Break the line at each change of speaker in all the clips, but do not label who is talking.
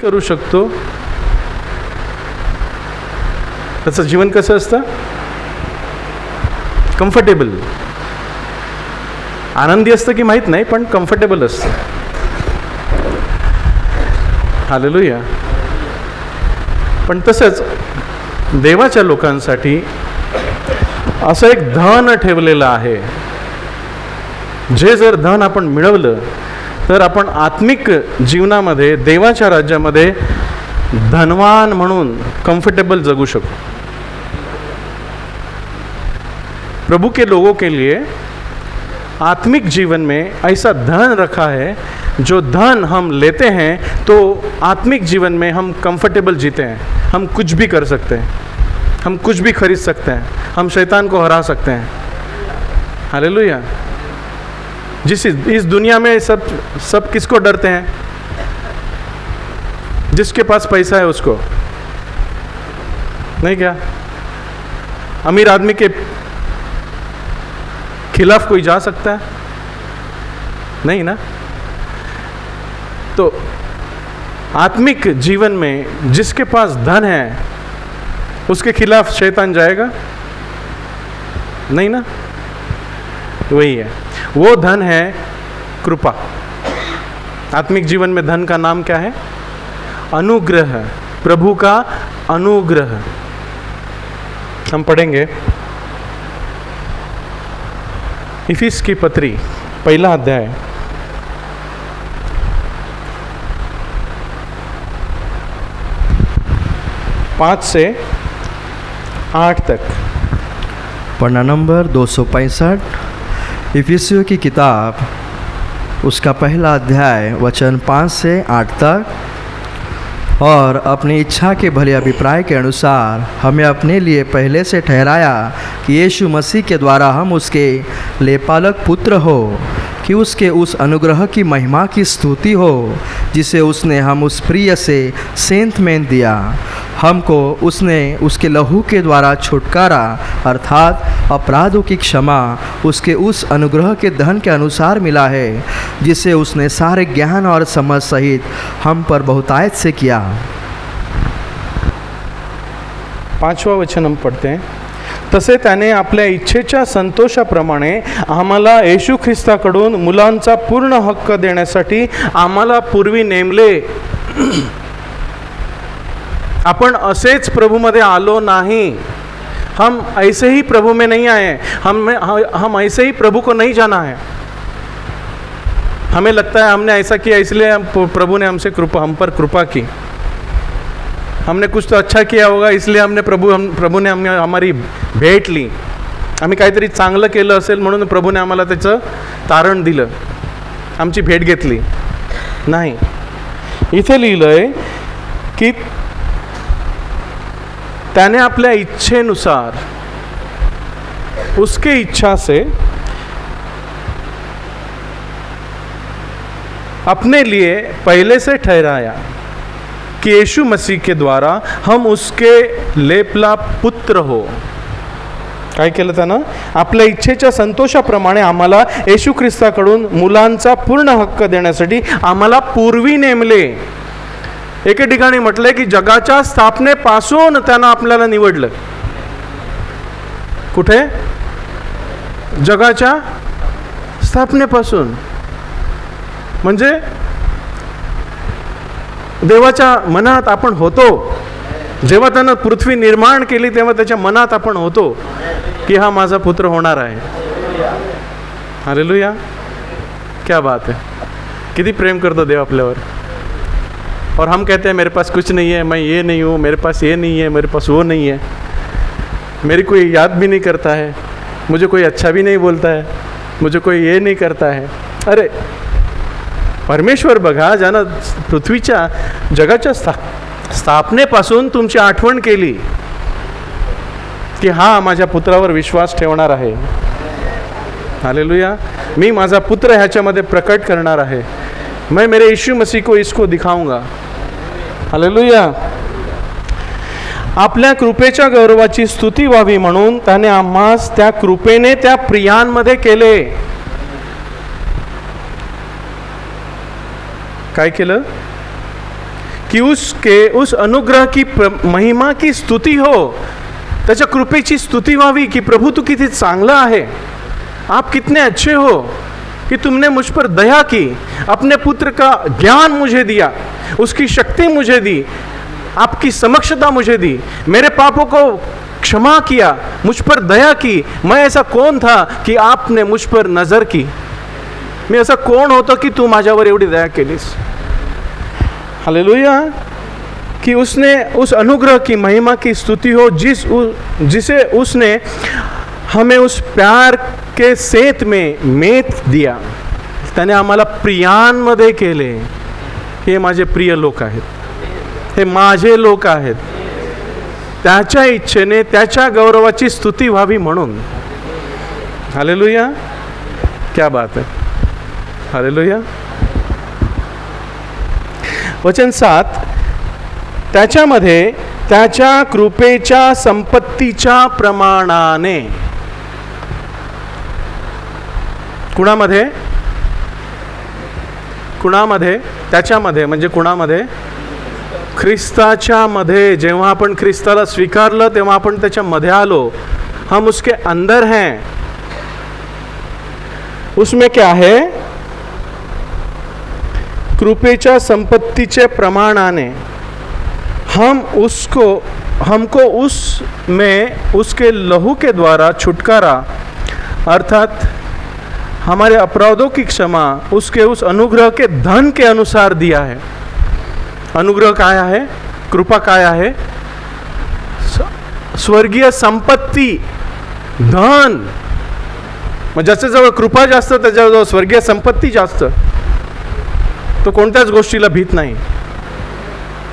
करू शकतो. त्याचं जीवन कसं असतं? कम्फर्टेबल. आनंदी असतं की माहीत नाही, पण कम्फर्टेबल असतं. हालेलुया. पण तसंच देवाच्या लोकांसाठी असं एक धन ठेवलेलं आहे. जे जर धन आपण मिळवलं तर आपण आत्मिक जीवनामध्ये देवाच्या राज्यामध्ये धनवान म्हणून कम्फर्टेबल जगू शकतो. प्रभु के लोगों के लिए आत्मिक जीवन में ऐसा धन रखा है, जो धन हम लेते हैं तो आत्मिक जीवन में हम कंफर्टेबल जीते हैं. हम कुछ भी कर सकते हैं, हम कुछ भी खरीद सकते हैं, हम शैतान को हरा सकते हैं. हालेलुया. इस दुनिया में सब किसको डरते हैं? जिसके पास पैसा है उसको, नहीं क्या? अमीर आदमी के खिलाफ कोई जा सकता है? नहीं ना. तो आत्मिक जीवन में जिसके पास धन है उसके खिलाफ शैतान जाएगा? नहीं ना. वही है, वो धन है कृपा. आत्मिक जीवन में धन का नाम क्या है? अनुग्रह. प्रभु का अनुग्रह. हम पढ़ेंगे इफिस की पत्री, पहला अध्याय, 5 से 8 तक.
पन्ना नंबर 265, इफिसियों की किताब, उसका पहला अध्याय, वचन 5 से 8 तक. और अपनी इच्छा के भले अभिप्राय के अनुसार हमें अपने लिए पहले से ठहराया कि यीशु मसीह के द्वारा हम उसके लेपालक पुत्र हो, कि उसके उस अनुग्रह की महिमा की स्तुति हो जिसे उसने हम उस प्रिय से सेंत में दिया. हमको उसने उसके लहू के द्वारा छुटकारा अर्थात अपराधों की क्षमा उसके उस अनुग्रह के धन के अनुसार मिला है, जिसे उसने सारे ज्ञान और समझ सहित हम पर बहुतायत से किया.
5वां वचन हम पढ़ते हैं. तसे त्याने आपल्या इच्छेच्या संतोषाप्रमाणे आम्हाला येशू ख्रिस्ताकडून मुलांचा पूर्ण हक्क देण्यासाठी आम्हाला पूर्वी नेमले. आपण असेच प्रभूमध्ये आलो नाही. हम ऐसे ही प्रभु में नहीं आए. हम ऐसे ही प्रभु को नहीं जाना है. हमें लगता है हमने ऐसा किया इसलिए प्रभु ने हम पर कृपा की. हमने कुछ तो अच्छा किया होगा इसलिए हमने प्रभु ने हमारी भेट ली. आम्ही काहीतरी चांगलं केलं असेल म्हणून प्रभूने आम्हाला त्याचं तारण दिलं, आमची भेट घेतली. नाही. इथे लिहिलंय की त्याने आपल्या इच्छेनुसार, उसके इच्छा से अपने लिए पहले से ठहराया कि यीशु मसीह के द्वारा हम उसके लेपला पुत्र हो. काय केलं त्यानं? आपल्या इच्छेच्या संतोषाप्रमाणे आम्हाला येशू ख्रिस्ताकडून मुलांचा पूर्ण हक्क देण्यासाठी आम्हाला पूर्वी नेमले. एके ठिकाणी म्हटलंय की जगाच्या स्थापनेपासून त्यानं आपल्याला निवडलं. कुठे? जगाच्या स्थापनेपासून. म्हणजे देवाच्या मनात आपण होतो. जेव्हा त्यानं पृथ्वी निर्माण केली तेव्हा त्याच्या मनात आपण होतो की हा माझा पुत्र होणार आहे. हालेलुया. क्या बात है. किती प्रेम करतो देव आपल्यावर. और हम कहते हैं मेरे पास कुछ नहीं है, मैं ये नहीं हूँ, मेरे पास ये नहीं है, मेरे पास वो नहीं है, मेरी कोई याद भी नहीं करता है, मुझे कोई अच्छा भी नहीं बोलता है, मुझे कोई ये नहीं करता है. अरे परमेश्वर बघा, ज्यानं पृथ्वीच्या जगाच्या स्थापनेपासून तुमची आठवण केली की हा माझ्या पुत्रावर विश्वास ठेवणार आहे. हालेलुया. मी माझा पुत्र ह्याच्यामध्ये प्रकट करणार आहे. मैं मेरे यीशु मसीह को इसको दिखाऊंगा. हालेलुया. आपल्या कृपेच्या गौरवाची स्तुती व्हावी म्हणून त्याने आम्हास त्या कृपेने त्या प्रियांमध्ये केले. काय केलं? की उस अनुग्रह की महिमा की स्तुती हो, त्याच्या कृपेची स्तुती व्हावी की प्रभु तू किती चांगला आहे, आप कितने अच्छे हो कि तुमने मुझ पर दया की, अपने पुत्र का ज्ञान मुझे दिया, उसकी शक्ति मुझे दी, आपकी समक्षता मुझे दी, मेरे पापों को क्षमा किया, मुझ पर दया की। मैं ऐसा कौन था की आपने मुझ पर नजर की, मी असा कोण होतो की तू माझ्यावर एवढी दया केलीस। हालेलुया। कि उसने उस अनुग्रह की महिमा की स्तुति हो जिसे उसने हमें उस प्यार के सेत में मेत दिया, त्याने आम्हाला प्रियांमध्ये केले। हे माझे प्रिय लोक आहेत, हे माझे लोक आहेत, त्याच्या इच्छेने त्याच्या गौरवाची स्तुती व्हावी म्हणून। हालेलुया, क्या बात है, हालेलुया। वचन 7, त्याच्यामध्ये त्याच्या कृपेच्या संपत्तीच्या प्रमाणाने, कुणामध्ये, कुणामध्ये, त्याच्यामध्ये म्हणजे कुणामध्ये, ख्रिस्ताच्या मध्ये। जेव्हा आपण ख्रिस्ताला स्वीकारलं तेव्हा आपण त्याच्या मध्ये आलो, हम उसके अंदर हैं। उसमें क्या है, कृपेच्या संपत्तीचे प्रमाणाने हमको उसमें उसके लहू के द्वारा छुटकारा अर्थात हमारे अपराधों की क्षमा उसके उस अनुग्रह के धन के अनुसार दिया है। अनुग्रह काय आहे, कृपा काय आहे, स्वर्गीय संपत्ती, धन। मग ज्याच्याजवळ कृपा जास्त त्याच्याजवळ स्वर्गीय संपत्ती जास्त, तो कोणत्याच गोष्टीला भीत नाही।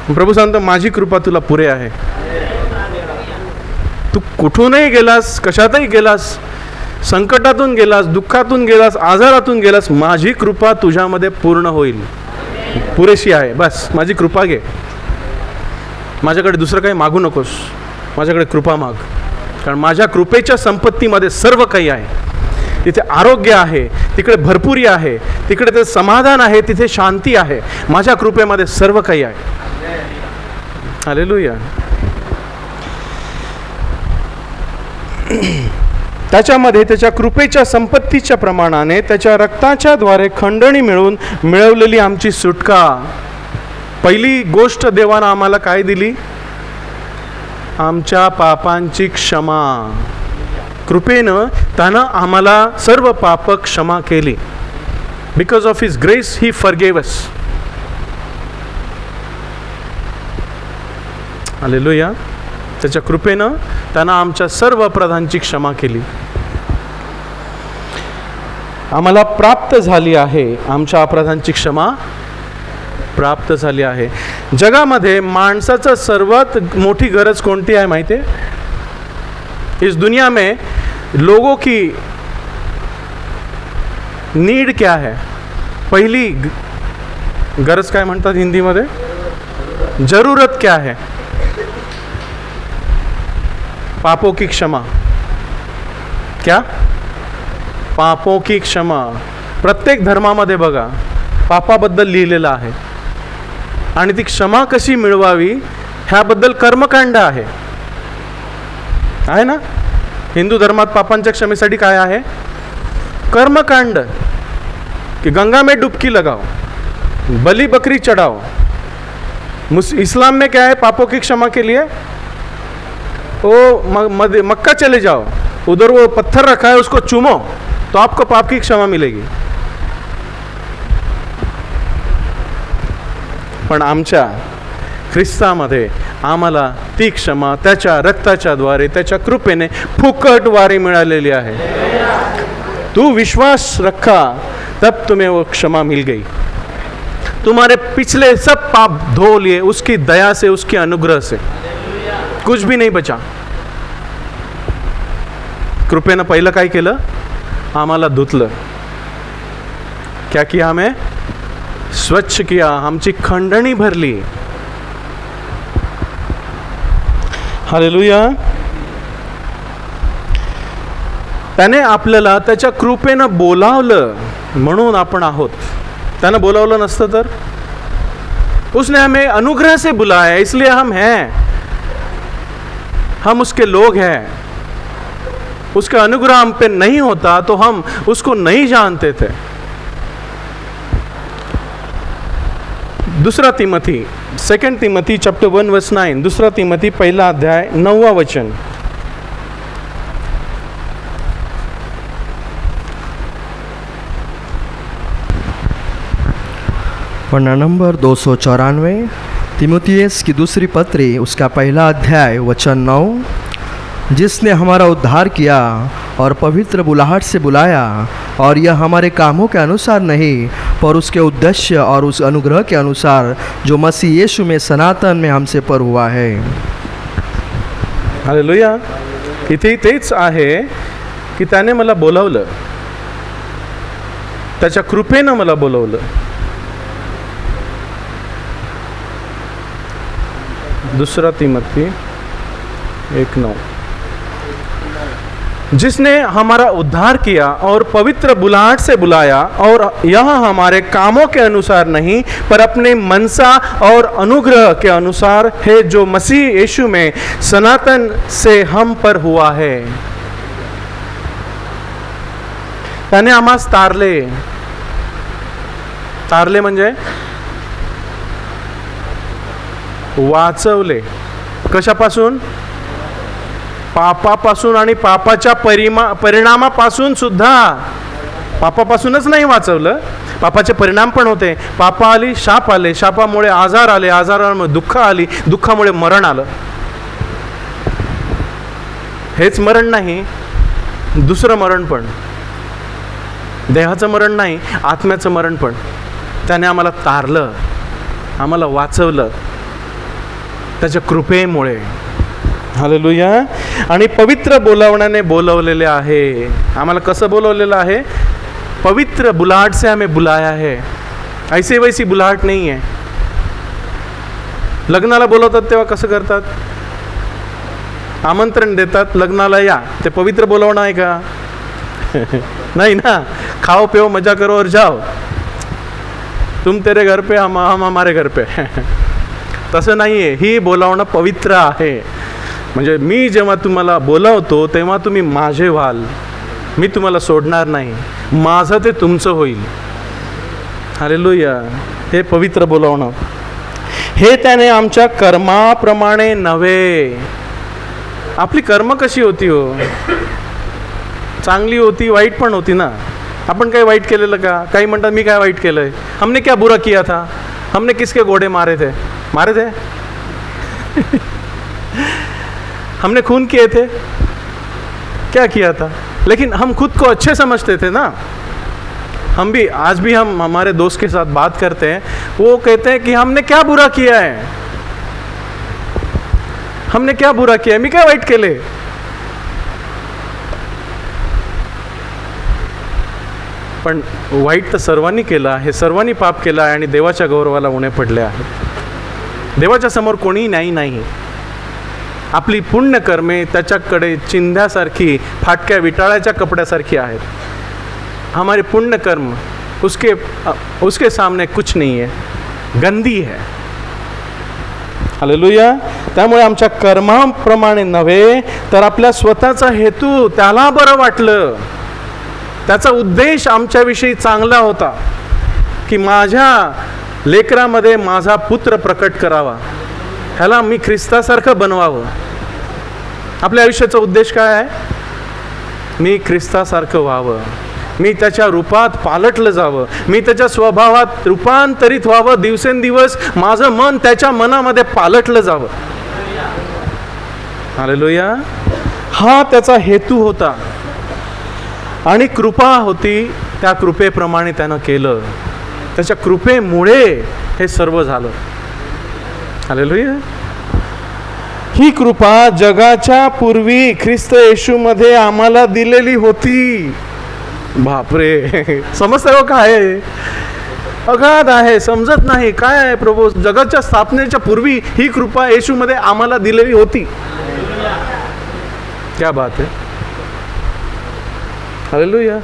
प्रभू सांगतो माझी कृपा तुला पुरे आहे। तू कुठूनही गेलास, कशातही गेलास, संकटातून गेलास, दुःखातून गेलास, आजारातून गेलास, माझी कृपा तुझ्यामध्ये पूर्ण होईल, पुरेशी आहे। बस माझी कृपा घे, माझ्याकडे दुसरं काही मागू नकोस, माझ्याकडे कृपा माग, कारण माझ्या कृपेच्या संपत्तीमध्ये सर्व काही आहे। तिथे आरोग्य आहे, तिकडे भरपुरी आहे, तिकडे ते समाधान आहे, तिथे शांती आहे, माझ्या कृपेमध्ये सर्व काही आहे। हालेलुया। त्याच्यामध्ये त्याच्या कृपेच्या संपत्तीच्या प्रमाणाने त्याच्या रक्ताच्या द्वारे खंडणी मिळवून मिळवलेली आमची सुटका। पहिली गोष्ट देवानं आम्हाला काय दिली, आमच्या पापांची क्षमा। कृपेनं त्यानं आम्हाला सर्व पाप क्षमा केली। Because of his grace he forgave us. Hallelujah. त्याच्या कृपेनं त्यानं आमच्या सर्व अपराधांची क्षमा केली। आम्हाला प्राप्त झाली आहे, आमच्या अपराधांची क्षमा प्राप्त झाली आहे। जगामध्ये माणसाचं सर्वात मोठी गरज कोणती आहे माहिती आहे? इस दुनिया में लोगों की नीड क्या है? पहिली गरज काय म्हणतात हिंदीमध्ये? जरूरत क्या है? पापों की क्षमा। क्या? पापों की क्षमा। प्रत्येक धर्मामध्ये बघा पापाबद्दल लिहिलेलं आहे आणि ती क्षमा कशी मिळवावी ह्याबद्दल कर्मकांड आहे ना? हिंदू धर्मात पापांच्या क्षमेसाठी काय आहे? कर्मकांड, कि गंगा में डुबकी लगाओ, बलि बकरी चढ़ाओ। इस्लाम में क्या है पापों की क्षमा के लिए? वो मक्का चले जाओ, उधर वो पत्थर रखा है उसको चूमो तो आपको पाप की क्षमा मिलेगी। पण आमच्या ख्रिस्तामध्ये आम्हाला ती क्षमा त्याच्या रक्ताच्या द्वारे त्याच्या कृपेने फुकट वारी मिळालेली आहे। तू विश्वास रखा तब तुम्हें वो क्षमा मिल गई। तुम्हारे पिछले सब पाप धो लिए उसकी दया से, उसके अनुग्रह से, कुछ भी नहीं बचा। कृपेनं पहिलं काय केलं? आम्हाला धुतलं। क्या किया? हमें स्वच्छ किया, आमची खंडणी भरली। हालेलुया। त्याने आपल्याला त्याच्या कृपेनं बोलावलं म्हणून आपण आहोत। त्यानं बोलावलं नसतं तर उसने हमें अनुग्रह से बुलाया, इसलिए हम हैं, हम उसके लोग हैं। उसका अनुग्रह हम पे नहीं होता तो हम उसको नहीं जानते थे। दूसरा तिमोथी, 2 तिमोथी चैप्टर 1 वर्स 9, दूसरा तिमोथी पहला अध्याय 9वां वचन।
पन्ना नंबर 294, तिमुथियुस की दूसरी पत्री उसका पहला अध्याय वचन 9, जिसने हमारा उद्धार किया और पवित्र बुलाहट से बुलाया, और यह हमारे कामों के अनुसार नहीं पर उसके उद्देश्य और उस अनुग्रह के अनुसार जो मसीह यीशु में सनातन में हमसे पर हुआ है।
हालेलुया। इथे तेच आहे की त्याने मला बोलावलं, त्याच्या कृपेनं मला बोलावलं। दूसरा तिमोथी 1:9, जिसने हमारा उद्धार किया और पवित्र बुलाहट से बुलाया, और यह हमारे कामों के अनुसार नहीं पर अपने मनसा और अनुग्रह के अनुसार है, जो मसीह यीशु में सनातन से हम पर हुआ है। त्याने आम्हास तारले, तारले म्हणजे वाचवले। कशापासून? पापापासून आणि पापाच्या परिणामापासून सुद्धा। पापापासूनच नाही वाचवलं, पापाचे परिणाम पण होते। पाप आली, शाप आले, शापामुळे आजार आले, आजारामुळे दुःख आली, दुःखामुळे मरण आलं। हेच मरण नाही, दुसरं मरण पण, देहाचं मरण नाही, आत्म्याचं मरण पण। त्याने आम्हाला तारलं, आम्हाला वाचवलं त्याच्या कृपेमुळे। हालेलुया। आणि पवित्र बोलावण्याने बोलवलेले आहे। आम्हाला कसं बोलवलेलं आहे? पवित्र बुलाहट से हमें बुलाया है। ऐसी वैसी बुलाहट नाही आहे। लग्नाला बोलवतात तेव्हा कसं करतात? आमंत्रण देतात, लग्नाला या। ते पवित्र बोलावणं आहे का? नहीं ना। खाओ पिओ मजा करो और जाओ, तुम तेरे घर पे, हम हमारे घर पे। तसं नाही आहे। ही बोलावणं पवित्र आहे। म्हणजे मी जेव्हा तुम्हाला बोलावतो तेव्हा तुम्ही माझे व्हाल, मी तुम्हाला सोडणार नाही, माझं ते तुमचं होईल। हालेलुया। हे पवित्र बोलावणं। हे त्याने आमच्या कर्माप्रमाणे नव्हे। आपली कर्म कशी होती हो? चांगली होती, वाईट पण होती ना। आपण काही वाईट केलेलं का? काही म्हणतात मी काय वाईट केलंय, हमने क्या बुरा किया था, हमने किसके घोड़े मारे थे, मारे थे हमने खून किए थे, क्या किया था, लेकिन हम खुद को अच्छे समझते थे ना। हम भी आज भी हम हमारे दोस्त के साथ बात करते हैं, वो कहते हैं कि हमने क्या बुरा किया है, हमने क्या बुरा किया है, मी काय वाईट केले। पण वाईट तर सर्वांनी केलं आहे, सर्वांनी पाप केलं आहे आणि देवाच्या गौरवाला उणे पडले आहेत। देवाच्या समोर कोणी न्यायी नाही। आपली पुण्यकर्मे त्याच्याकडे चिंध्यासारखी, फाटक्या विटाळ्याच्या कपड्यासारखी आहेत। हमारे पुण्य कर्म उसके सामने कुछ नहीं है, गंदी है। हालेलुया। त्यामुळे आमच्या कर्माप्रमाणे नव्हे तर आपल्या स्वतःचा हेतू त्याला बरं वाटलं, त्याचा उद्देश आमच्याविषयी चांगला होता की माझ्या लेकरामध्ये माझा पुत्र प्रकट करावा, ह्याला मी ख्रिस्तासारखं बनवावं। आपल्या आयुष्याचा उद्देश काय आहे? मी ख्रिस्तासारखं व्हावं, मी त्याच्या रूपात पालटलं जावं, मी त्याच्या स्वभावात रूपांतरित व्हावं, दिवसेंदिवस माझं मन त्याच्या मनामध्ये पालटलं जावं। हालेलुया। हा त्याचा हेतू होता आणि कृपा होती, त्या कृपेप्रमाणे त्यानं केलं, त्याच्या कृपेमुळे हे सर्व झालं। हालेलुया। ही कृपा जगाच्या पूर्वी ख्रिस्त येशूमध्ये आम्हाला दिलेली होती। बापरे, समजतं हो काय आहे? अगाध आहे, समजत नाही काय आहे प्रभू। जगाच्या स्थापनेच्या पूर्वी ही कृपा येशूमध्ये आम्हाला दिलेली होती। क्या बात आहे। हालेलुया।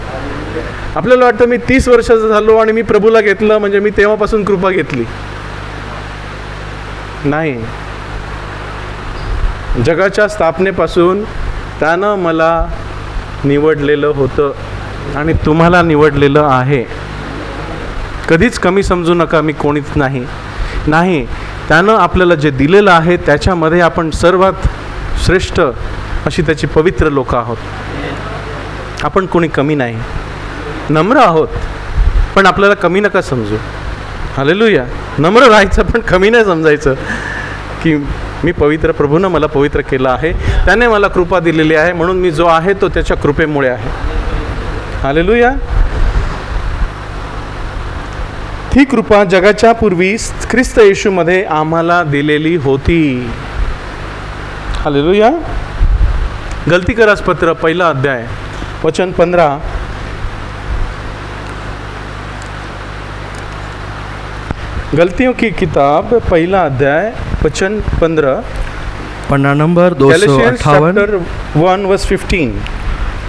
आपल्याला वाटतं मी 30 वर्षाचा झालो आणि मी प्रभूला घेतलं म्हणजे मी तेव्हापासून कृपा घेतली। नाही. जगाच्या स्थापनेपासून त्यानं मला निवडलेलं होतं आणि तुम्हाला निवडलेलं आहे. कधीच कमी समजू नका, मी कोणीच नाही. नाही, त्यानं आपल्याला जे दिलेलं आहे त्याच्यामध्ये आपण सर्वात श्रेष्ठ अशी त्याची पवित्र लोक आहोत. आपण कोणी कमी नाही, नम्र आहोत, पण आपल्याला कमी नका समजू. हालेलुया. नम्र राहायचं, पण कमी नाही समजायचं की मी पवित्र, प्रभूनं मला पवित्र केलं आहे, त्याने मला कृपा दिलेली आहे, म्हणून मी जो आहे तो त्याच्या कृपेमुळे आहे. हालेलुया. ही कृपा जगाच्या पूर्वी ख्रिस्त येशूमध्ये आम्हाला दिलेली होती. हालेलुया. गलतीकरास पत्र 1 अध्याय वचन 15. गलतियों की किताब 1 अध्याय वचन 15.
पन्ना नंबर 258.
1 वर्स 15.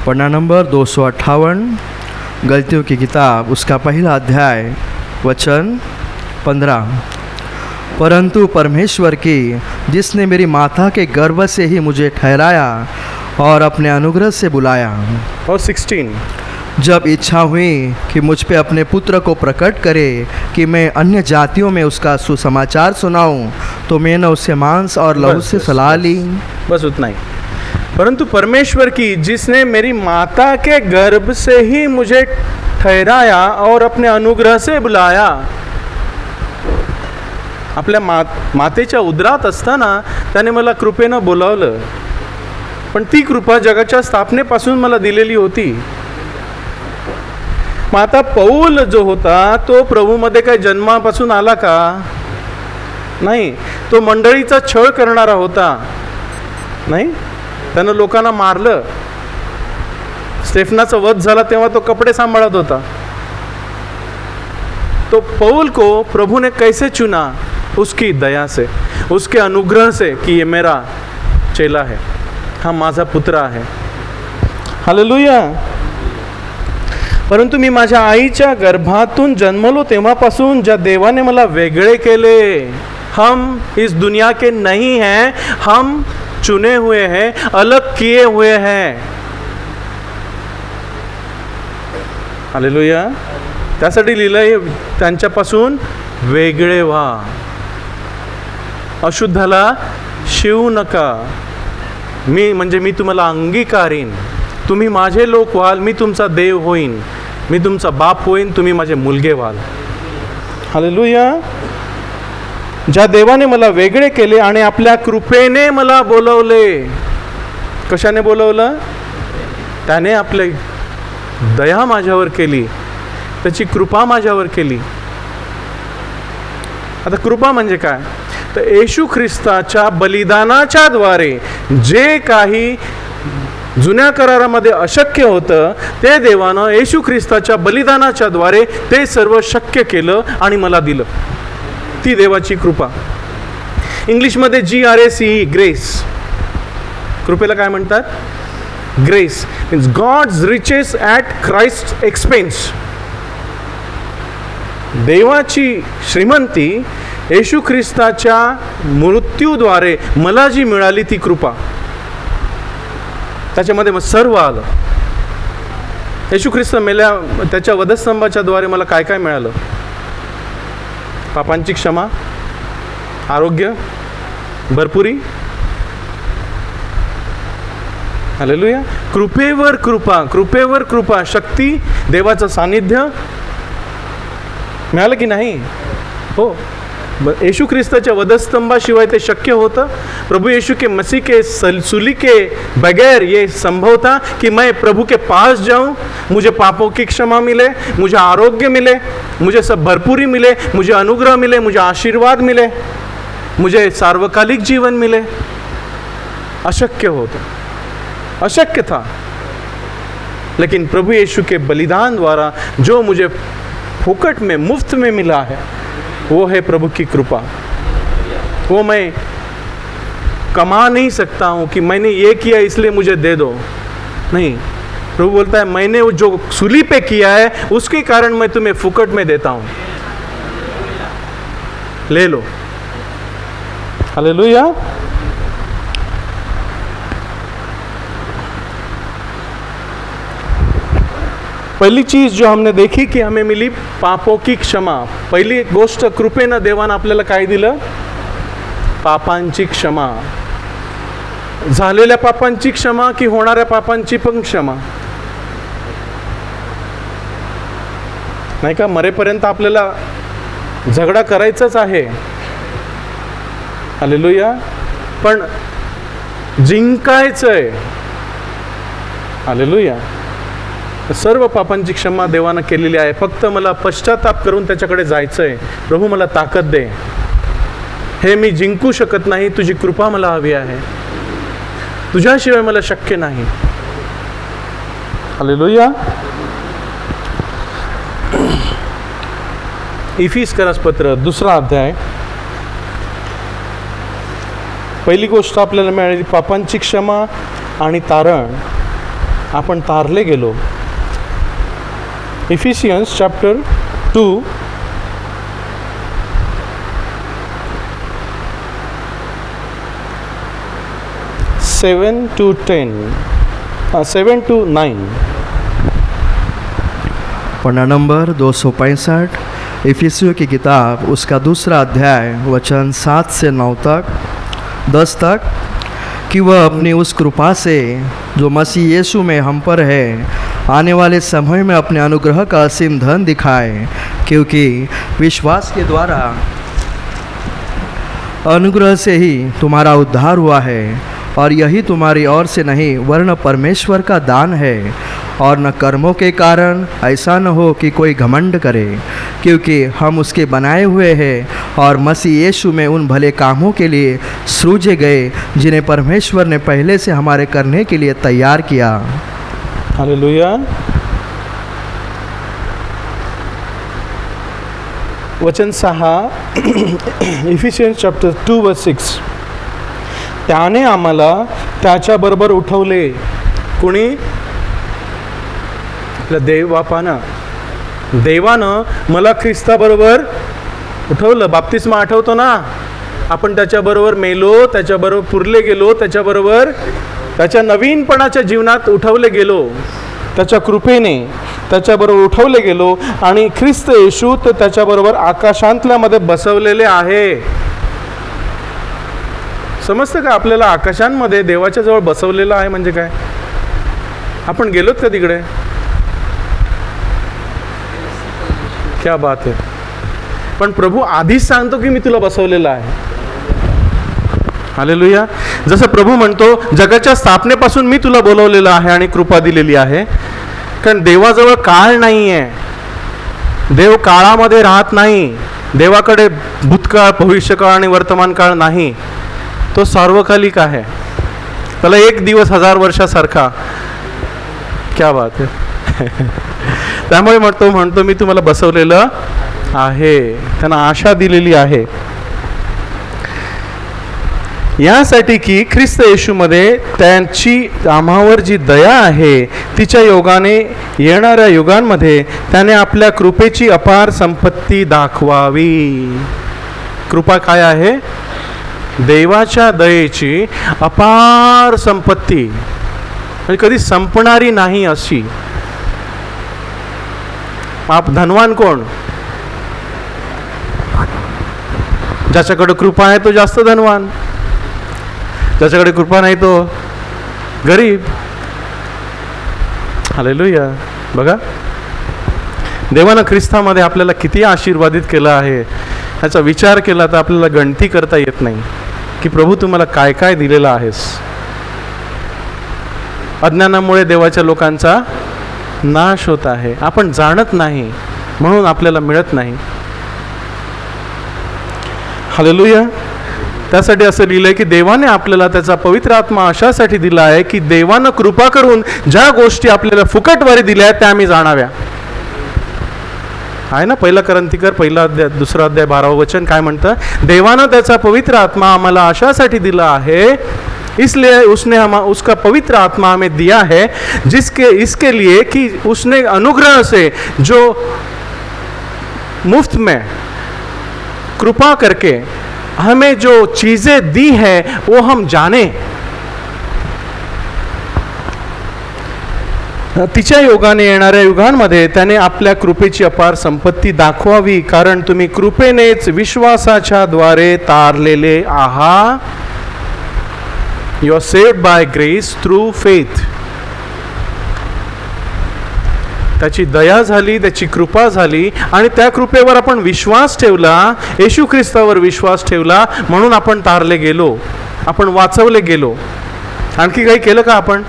पन्ना नंबर 258, गलतियों की किताब उसका 1 अध्याय वचन 15. परंतु परमेश्वर की, जिसने मेरी माता के गर्भ से ही मुझे ठहराया और अपने अनुग्रह से बुलाया,
और 16.
जब इच्छा हुई कि मुझ पे अपने पुत्र को प्रकट करे कि मैं अन्य जातियों में उसका सुसमाचार सुनाऊं, तो मैंने उससे मांस और लहू से सलाह ली.
बस उतना ही. परंतु परमेश्वर की, जिसने मेरी माता के गर्भ से ही मुझे ठहराया और अपने अनुग्रह से बुलाया. आपल्या मातेच्या उदरात असताना त्याने मला कृपेनं बोलावलं, पण ती कृपा जगाच्या स्थापनेपासून मला दिलेली होती. मग आता पौल जो होता तो प्रभूमध्ये काही जन्मापासून आला का? नाही. तो मंडळीचा छळ करणारा होता. नाही, त्यानं लोकांना मारलं. स्टेफनाचा वध झाला तेव्हा तो कपडे सांभाळत होता. तो पौल को प्रभु ने कैसे चुना? उसकी दया से, उसके अनुग्रह से कि ये मेरा चेला है, हा माझा पुत्र आहे. हालेलुया. परंतु मी माझ्या आईच्या गर्भातून जन्मलो तेव्हापासून ज्या देवाने मला वेगळे केले, हम इस दुनिया के नहीं हैं, हम चुने हुए हैं, अलग किए हुए हैं. हालेलुया. त्यासाठी लिहिलंय, त्यांच्यापासून वेगळे व्हा, अशुद्धाला शिवू नका. मी तुम्हाला अंगीकारीन, तुम्ही माझे लोक व्हाल, मी तुमचा देव होईन, मी तुमचा बाप होईन, तुम्ही माझे मुलगे व्हाल. हालेलुया. ज्या देवाने मला वेगळे केले आणि आपल्या कृपेने मला बोलवले. कशाने बोलवलं? त्याने आपले दया माझ्यावर केली, त्याची कृपा माझ्यावर केली. आता कृपा म्हणजे काय? तर येशू ख्रिस्ताच्या बलिदानाच्या द्वारे जे काही जुन्या करारामध्ये अशक्य होतं, ते देवानं येशू ख्रिस्ताच्या बलिदानाच्या द्वारे ते सर्व शक्य केलं आणि मला दिलं. ती देवाची कृपा. इंग्लिशमध्ये GRACE, ग्रेस. कृपेला काय म्हणतात? Grace. Means God's riches at Christ expense. देवाची श्रीमंती येशू ख्रिस्ताच्या मृत्यूद्वारे मला जी मिळाली ती कृपा, त्याच्यामध्ये मग सर्व आलं. येशू ख्रिस्त मेल्या, त्याच्या वधस्तंभाच्या द्वारे मला काय काय मिळालं? पापांची क्षमा, आरोग्य, भरपुरी. हालेलुया. कृपेवर कृपा, कृपेवर कृपा, शक्ती, देवाचं सानिध्य मिळालं की नाही? हो. येशू ख्रिस्ताच्या वधस्तंभाशिवाय ते शक्य होतं. प्रभु यीशु के मसीह के सूली के बगैर ये संभव था कि मैं प्रभु के पास जाऊं, मुझे पापों की क्षमा मिले, मुझे आरोग्य मिले, मुझे सब भरपूरी मिले, मुझे अनुग्रह मिले, मुझे आशीर्वाद मिले, मुझे सार्वकालिक जीवन मिले. अशक्य होता, अशक्य था. लेकिन प्रभु यीशु के बलिदान द्वारा जो मुझे फुकट में, मुफ्त में मिला है, वो है प्रभु की कृपा. वो मैं कमा नहीं सकता हूँ कि मैंने ये किया इसलिए मुझे दे दो. नहीं, प्रभु बोलता है मैंने जो सूली पे किया है उसके कारण मैं तुम्हें फुकट में देता हूँ, ले लो. हालेलुया। पहली चीज जो हमने देखी की हमें मिली पापों की क्षमा। पहिली गोष्ट, कृपेनं देवानं आपल्याला काय दिलं? पापांची क्षमा। झालेल्या पापांची क्षमा की होणाऱ्या पापांची पण क्षमा? नाही का, मरेपर्यंत आपल्याला झगडा करायचाच आहे, हालेलुया, पण जिंकायचंय, हालेलुया। सर्व पापांची क्षमा देवानं केलेली आहे, फक्त मला पश्चाताप करून त्याच्याकडे जायचंय। प्रभू मला ताकद दे, हे मी जिंकू शकत नाही, तुझी कृपा मला हवी आहे, तुझ्याशिवाय मला शक्य नाही, हालेलुया। इफिसकरास पत्र 2 अध्याय, पहिली गोष्ट आपल्याला मिळाली पापांची क्षमा आणि तारण। आपण तारले गेलो। इफिसियन्स चॅप्टर 2 7 to 9।
पन्ना नंबर 265, इफिसियों की किताब उसका 2 अध्याय वचन 7 से 9 तक, 10 तक, कि वह अपनी उस कृपा से जो मसीह यीशु में हम पर है आने वाले समय में अपने अनुग्रह का असीम धन दिखाए, क्योंकि विश्वास के द्वारा अनुग्रह से ही तुम्हारा उद्धार हुआ है, और यही तुम्हारी ओर से नहीं वरन परमेश्वर का दान है, और न कर्मों के कारण, ऐसा न हो कि कोई घमंड करे, क्योंकि हम उसके बनाए हुए हैं और मसीह यीशु में उन भले कामों के लिए सृजे गए जिन्हें परमेश्वर ने पहले से हमारे करने के लिए तैयार किया।
हालेलुया। वचन 6, इफिसियन्स चॅप्टर 2:6, त्याने आम्हाला त्याच्याबरोबर उठवले। कुणी? आपल्या देवानं मला ख्रिस्ताबरोबर उठवलं। बाप्तिस्मा आठवतो ना, आपण त्याच्याबरोबर मेलो, त्याच्याबरोबर पुरले गेलो, त्याच्याबरोबर त्याच्या नवीनपणाच्या जीवनात उठवले गेलो, त्याच्या कृपेने त्याच्याबरोबर उठवले गेलो, आणि ख्रिस्त येशू तर त्याच्याबरोबर आकाशांतल्यामध्ये बसवलेले आहे। समजतं का आपल्याला? आकाशांमध्ये देवाच्या जवळ बसवलेलं आहे म्हणजे काय? आपण गेलोत का तिकडे? क्या बात आहे। पण प्रभू आधीच सांगतो की मी तुला बसवलेलं आहे, हालेलुया। जसं प्रभू म्हणतो जगाच्या स्थापनेपासून मी तुला बोलवलेलं आहे आणि कृपा दिलेली आहे, कारण देवाजवळ काळ नाही आहे, देव काळामध्ये राहत नाही, देवाकडे भूतकाळ, भविष्यकाळ आणि वर्तमान काळ नाही, तो सार्वकालिक आहे, त्याला एक दिवस 1000 वर्षासारखा। क्या बात आहे। त्यामुळे म्हणतो मी तुम्हाला बसवलेलं आहे, त्यांना आशा दिलेली आहे, यासाठी की ख्रिस्त येशूमध्ये त्यांची आम्हावर जी दया आहे तिच्या योगाने येणाऱ्या युगांमध्ये त्याने आपल्या कृपेची अपार संपत्ती दाखवावी। कृपा काय आहे? देवाच्या दयेची अपार संपत्ती, म्हणजे कधी संपणारी नाही अशी। आप धनवान कोण? ज्याच्याकडे कृपा आहे तो जास्त धनवान, ज्याच्याकडे कृपा नाही तो गरीब, हालेलुया। बघा देवानं ख्रिस्तामध्ये आपल्याला किती आशीर्वादित केलं आहे, ह्याचा विचार केला तर आपल्याला गणती करता येत नाही की प्रभू तुम्हाला काय काय दिलेलं आहेस। अज्ञानामुळे देवाच्या लोकांचा नाश होत आहे, आपण जाणत नाही म्हणून आपल्याला मिळत नाही, हालेलुया। त्यासाठी असं लिहिलंय की देवाने आपल्याला त्याचा पवित्र आत्मा अशासाठी दिला आहे की देवानं कृपा करून ज्या गोष्टी आपल्याला फुकटवारी दिल्या आहेत त्या आम्ही जाणाव्या। आहे ना 1 करंथीकर 1 अध्याय 2 अध्याय 12 वचन काय म्हणतं? देवानं त्याचा पवित्र आत्मा आम्हाला अशासाठी दिला आहे, इसलिए उसने उसका पवित्र आत्मा हमें दिया है, इसके लिए कि उसने अनुग्रह से जो मुफ्त में कृपा करके हमें जो चीजें दी है वो हम जाने. तिच्या योगाने येणाऱ्या युगांमध्ये त्याने आपल्या कृपेची अपार संपत्ती दाखवावी, कारण तुम्ही कृपेनेच विश्वासाच्या द्वारे तारलेले आहात. You are saved by grace through faith. त्याची दया झाली, त्याची कृपा झाली आणि त्या कृपेवर आपण विश्वास ठेवला, येशू ख्रिस्तावर विश्वास ठेवला, म्हणून आपण तारले गेलो, आपण वाचवले गेलो. आणखी काही केलं का आपण?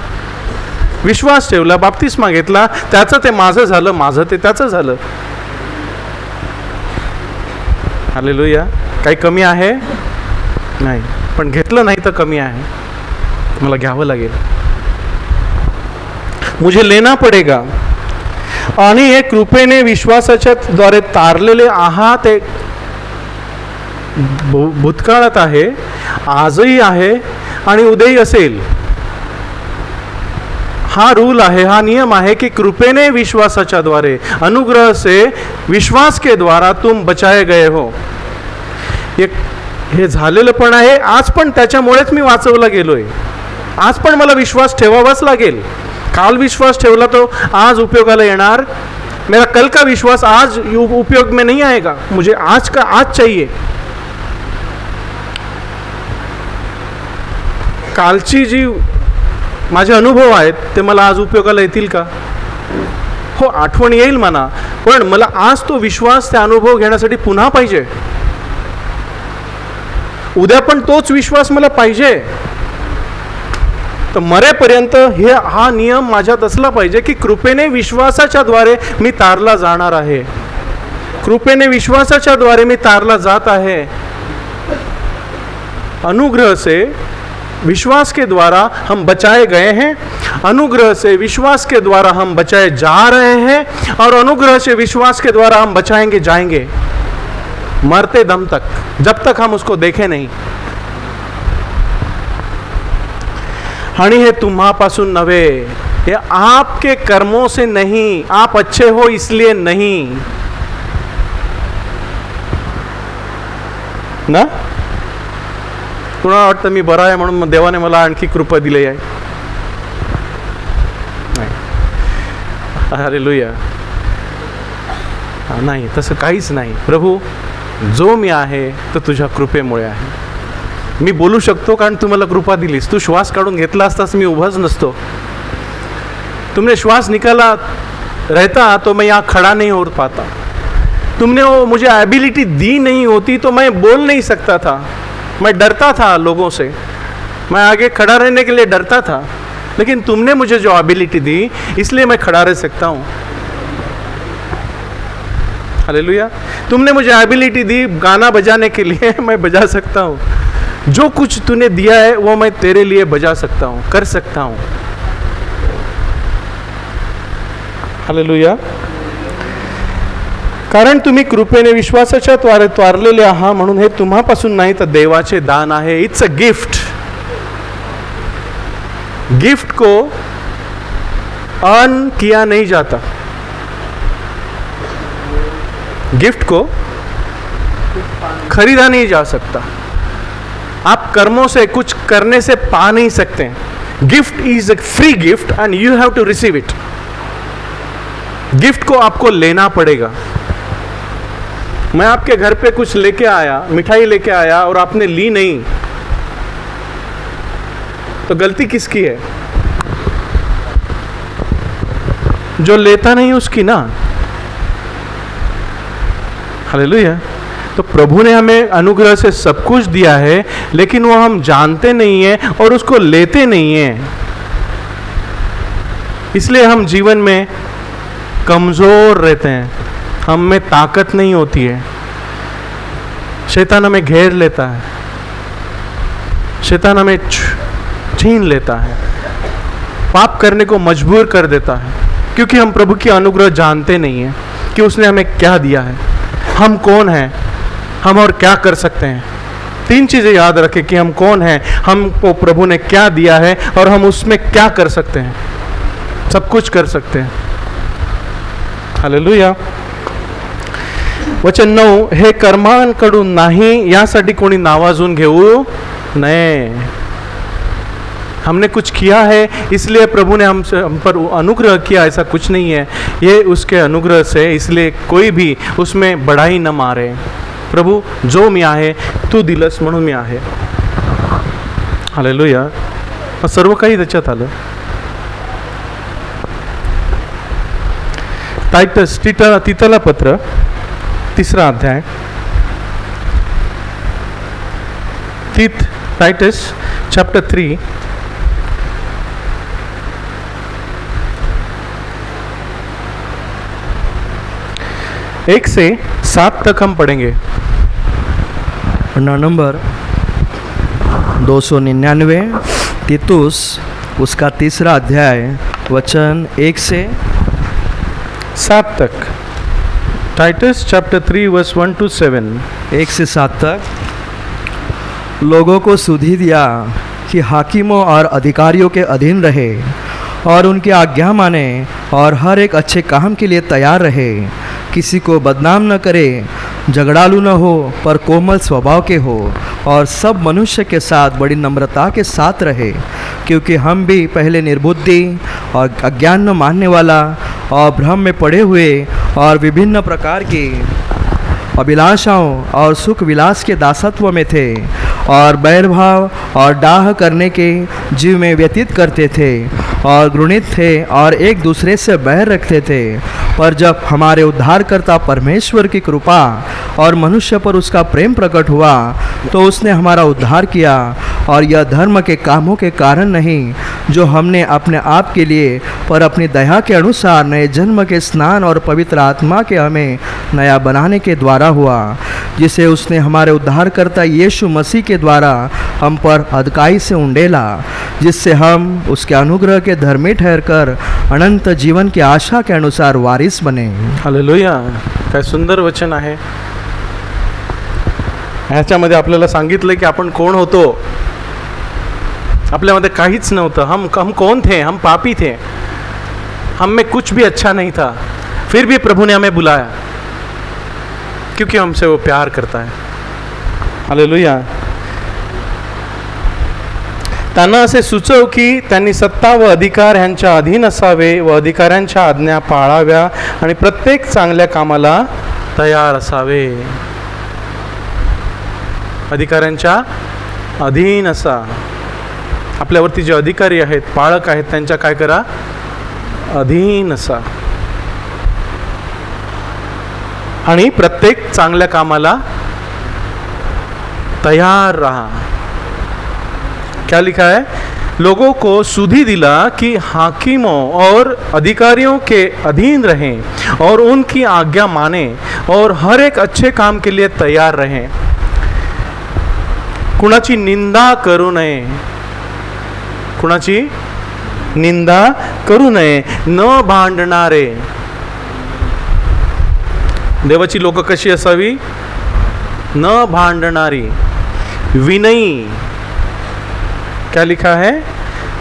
विश्वास ठेवला, बाप्तिस्मा घेतला, त्याचं ते माझं झालं, माझं ते त्याचं झालं. हालेलुया. काही कमी आहे? नाही. पण घेतलं नाही तर कमी आहे, मला घ्यावं लागेल, मुझे लेना पडेगा. आणि हे कृपेने विश्वासाच्या द्वारे तारलेले आहात. एक भूतकाळात आहे, आजही आहे आणि उद्याही असेल. हा रूल आहे, हा नियम आहे की कृपेने विश्वासाच्या द्वारे, अनुग्रह से विश्वास के द्वारा तुम बचाए गए हो. हे झालेलं पण आहे, आज पण त्याच्यामुळेच मी वाचवला गेलोय. आज पण मला विश्वास ठेवावाच लागेल. काल विश्वास ठेवला तो आज उपयोगाला येणार. मेरा कल का विश्वास आज उपयोग में नहीं आएगा, मुझे आज का आज चाहिए. कालची जी माझे अनुभव आहेत ते मला आज उपयोगाला येतील का? हो, आठवण येईल म्हणा, पण मला आज तो विश्वास, त्या अनुभव घेण्यासाठी पुन्हा पाहिजे. उद्या पण तोच विश्वास मला पाहिजे. तर मरेपर्यंत हा नियम माझ्यात असला पाहिजे की कृपेने विश्वासाच्या द्वारे मी तारला जाणार आहे. कृपेने विश्वासाच्या द्वारे मी तारला जात आहे. अनुग्रह से विश्वास के द्वारा हम बचाए गए हैं, अनुग्रह से विश्वास के द्वारा हम बचाए जा रहे हैं, और अनुग्रह से विश्वास के द्वारा हम बचाएंगे जाएंगे मरते दम तक, जब तक हम उसको देखें नहीं. आणि हे तुम्हापासून नव्हे, ये आपके कर्मों से नहीं, आप अच्छे हो इसलिए नहीं ना. कुणाला वाटतं मी बरा आहे म्हणून देवाने मला आणखी कृपा दिली आहे? नाही. हालेलुया. नाही, तसं काहीच नाही. प्रभू, जो मी आहे तो तुझ्या कृपेमुळे आहे. मी बोलू शकतो कारण तू मला कृपा दिलीस. तू श्वास काढून घेतला असतास मी उभाच नसतो. तुमने श्वास निकाला रहता तो मैं यहाँ खड़ा नहीं हो पाता. तुमने वो मुझे एबिलिटी दी नहीं होती तो मैं बोल नहीं सकता था. मैं डरता था लोगों से, मैं आगे खड़ा रहने के लिए डरता था, लेकिन तुमने मुझे जो एबिलिटी दी इसलिए मैं खड़ा रह सकता हूँ. हालेलुया. तुमने मुझे एबिलिटी दी गाना बजाने के लिए, मैं बजा सकता हूँ. जो कुछ तूने दिया है वो मैं तेरे लिए बजा सकता हूँ, कर सकता हूँ. हालेलुया. कारण तुम्ही कृपेने विश्वासाच्या द्वारे तारलेले आहात, म्हणून हे तुम्हापासून नाही तर देवाचे दान आहे. It's a gift. गिफ्ट को अर्न किया नहीं जाता. गिफ्ट को खरीदा नहीं जा सकता. आप कर्मों से कुछ करने से पा नहीं सकते. Gift is a free gift and you have to receive it. Gift को आपको लेना पड़ेगा. मैं आपके घर पे कुछ लेके आया, मिठाई लेके आया और आपने ली नहीं, तो गलती किसकी है? जो लेता नहीं उसकी ना. हालेलुया. तो प्रभु ने हमें अनुग्रह से सब कुछ दिया है, लेकिन वो हम जानते नहीं हैं और उसको लेते नहीं हैं. इसलिए हम जीवन में कमज़ोर रहते हैं, हम में ताकत नहीं होती है. शैतान हमें घेर लेता है, शैतान हमें छीन लेता है, पाप करने को मजबूर कर देता है, क्योंकि हम प्रभु की अनुग्रह जानते नहीं हैं कि उसने हमें क्या दिया है, हम कौन हैं, हम और क्या कर सकते हैं. 3 चीज़ें याद रखें कि हम कौन हैं, हमको प्रभु ने क्या दिया है और हम उसमें क्या कर सकते हैं. सब कुछ कर सकते हैं. हालेलुया. वचन 9, हे कर्मांकडून नाही यासाठी कोणी नावाजून घेऊ नये. हमने कुछ किया है इसलिए प्रभु ने हम पर अनुग्रह किया, ऐसा कुछ नहीं है. ये उसके अनुग्रह से, इसलिए कोई भी उसमें बड़ाई न मारे. प्रभू जो मी आहे तू दिलंस म्हणून मी आहे. हालेलुया. सर्व काही त्याच्यात आलं. टायटस तितला पत्र 3 अध्याय. टायटस चैप्टर 3 1 से 7 तक हम पढ़ेंगे.
पन्ना नंबर 299, तीतुस उसका 3 अध्याय वचन 1 से
7 तक. टाइटस चैप्टर 3 वर्स 1 to 7.
1 से 7 तक. लोगों को सुधि दिया कि हाकिमों और अधिकारियों के अधीन रहे और उनकी आज्ञा माने और हर एक अच्छे काम के लिए तैयार रहे. किसी को बदनाम न करे, झगड़ालू न हो, पर कोमल स्वभाव के हो और सब मनुष्य के साथ बड़ी नम्रता के साथ रहे. क्योंकि हम भी पहले निर्बुद्धि और अज्ञान न मानने वाला और भ्रम में पड़े हुए और विभिन्न प्रकार की अभिलाषाओं और सुख विलास के दासत्व में थे और बैरभाव और डाह करने के जीव में व्यतीत करते थे और घृणित थे और एक दूसरे से बैर रखते थे. पर जब हमारे उद्धारकर्ता परमेश्वर की कृपा और मनुष्य पर उसका प्रेम प्रकट हुआ तो उसने हमारा उद्धार किया, और यह धर्म के कामों के कारण नहीं जो हमने अपने आप के लिए, पर अपनी दया के अनुसार नए जन्म के स्नान और पवित्र आत्मा के हमें नया बनाने के द्वारा हुआ, जिसे उसने हमारे उद्धारकर्ता यीशु मसीह के द्वारा हम पर अधिकाई से उंडेला, जिससे हम उसके अनुग्रह के धर्मी ठहरकर अनंत जीवन की आशा के अनुसार वारिस बने.
हालेलुया. काय सुंदर वचन आहे. ह्याच्यामध्ये आपल्याला सांगितलं की आपण कोण होतो. आपल्यामध्ये काहीच नव्हतं. हम कौन थे? हम पापी थे. हम में कुछ भी अच्छा नहीं था. फिर भी प्रभु ने हमें बुलाया क्योंकि हमसे वो प्यार करता है. हालेलुया. त्यांना असे सुचव की त्यांनी सत्ता व अधिकार ह्यांच्या अधीन असावे व अधिकाऱ्यांच्या आज्ञा पाळाव्या आणि प्रत्येक चांगल्या कामाला तयार असावे. अधिकाऱ्यांच्या अधीन असा. आपल्यावरती जे अधिकारी आहेत, पाळक आहेत, त्यांच्या काय करा? अधीन असा. आणि प्रत्येक चांगल्या कामाला तैयार रहा. क्या लिखा है? लोगों को सुधि दिला कि हाकिमों और अधिकारियों के अधीन रहें और उनकी आज्ञा माने और हर एक अच्छे काम के लिए तैयार रहें. कुणाची निंदा करू नये. कुणाची निंदा करू नये. न भांडणारे. देवाची लोक कशी असावी? न भांडणारी, विनयी. क्या लिखा है?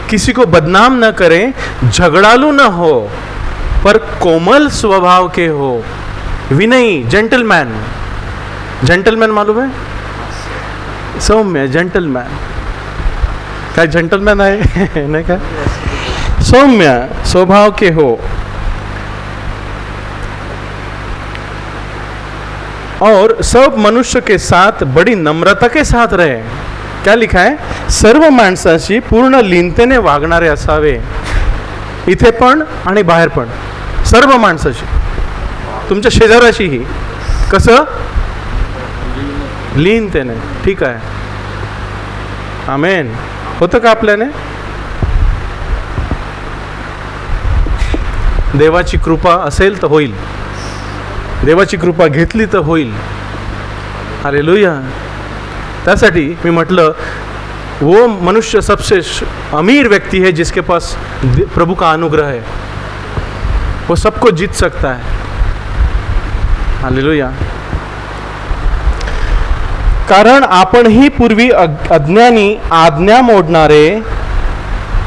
किसी को बदनाम न करें, झगड़ालू न हो, पर कोमल स्वभाव के हो. विनयी, जेंटलमैन. जेंटलमैन मालूम है? सौम्य, जेंटलमैन. काय जेंटलमैन आहे नाही का? सौम्य स्वभाव के हो. और सब मनुष्य के साथ बड़ी नम्रता के साथ रहे. क्या लिखा आहे? सर्व माणसाशी पूर्ण लीनतेने वागणारे असावे. इथे पण आणि बाहेर पण. सर्व माणसाशी. तुमच्या शेजाराशीही. कसं? लीनतेने. ठीक आहे. आमेन. होतं का आपल्याने? देवाची कृपा असेल तर होईल. देवाची कृपा घेतली तर होईल. हालेलुया. त्यासाठी मी म्हटलं, वो मनुष्य सबसे अमीर व्यक्ति है जिसके पास प्रभु का अनुग्रह है. वो सबको जीत सकता है. हालेलुया. कारण आपणही पूर्वी अज्ञानी, आज्ञा मोडणारे.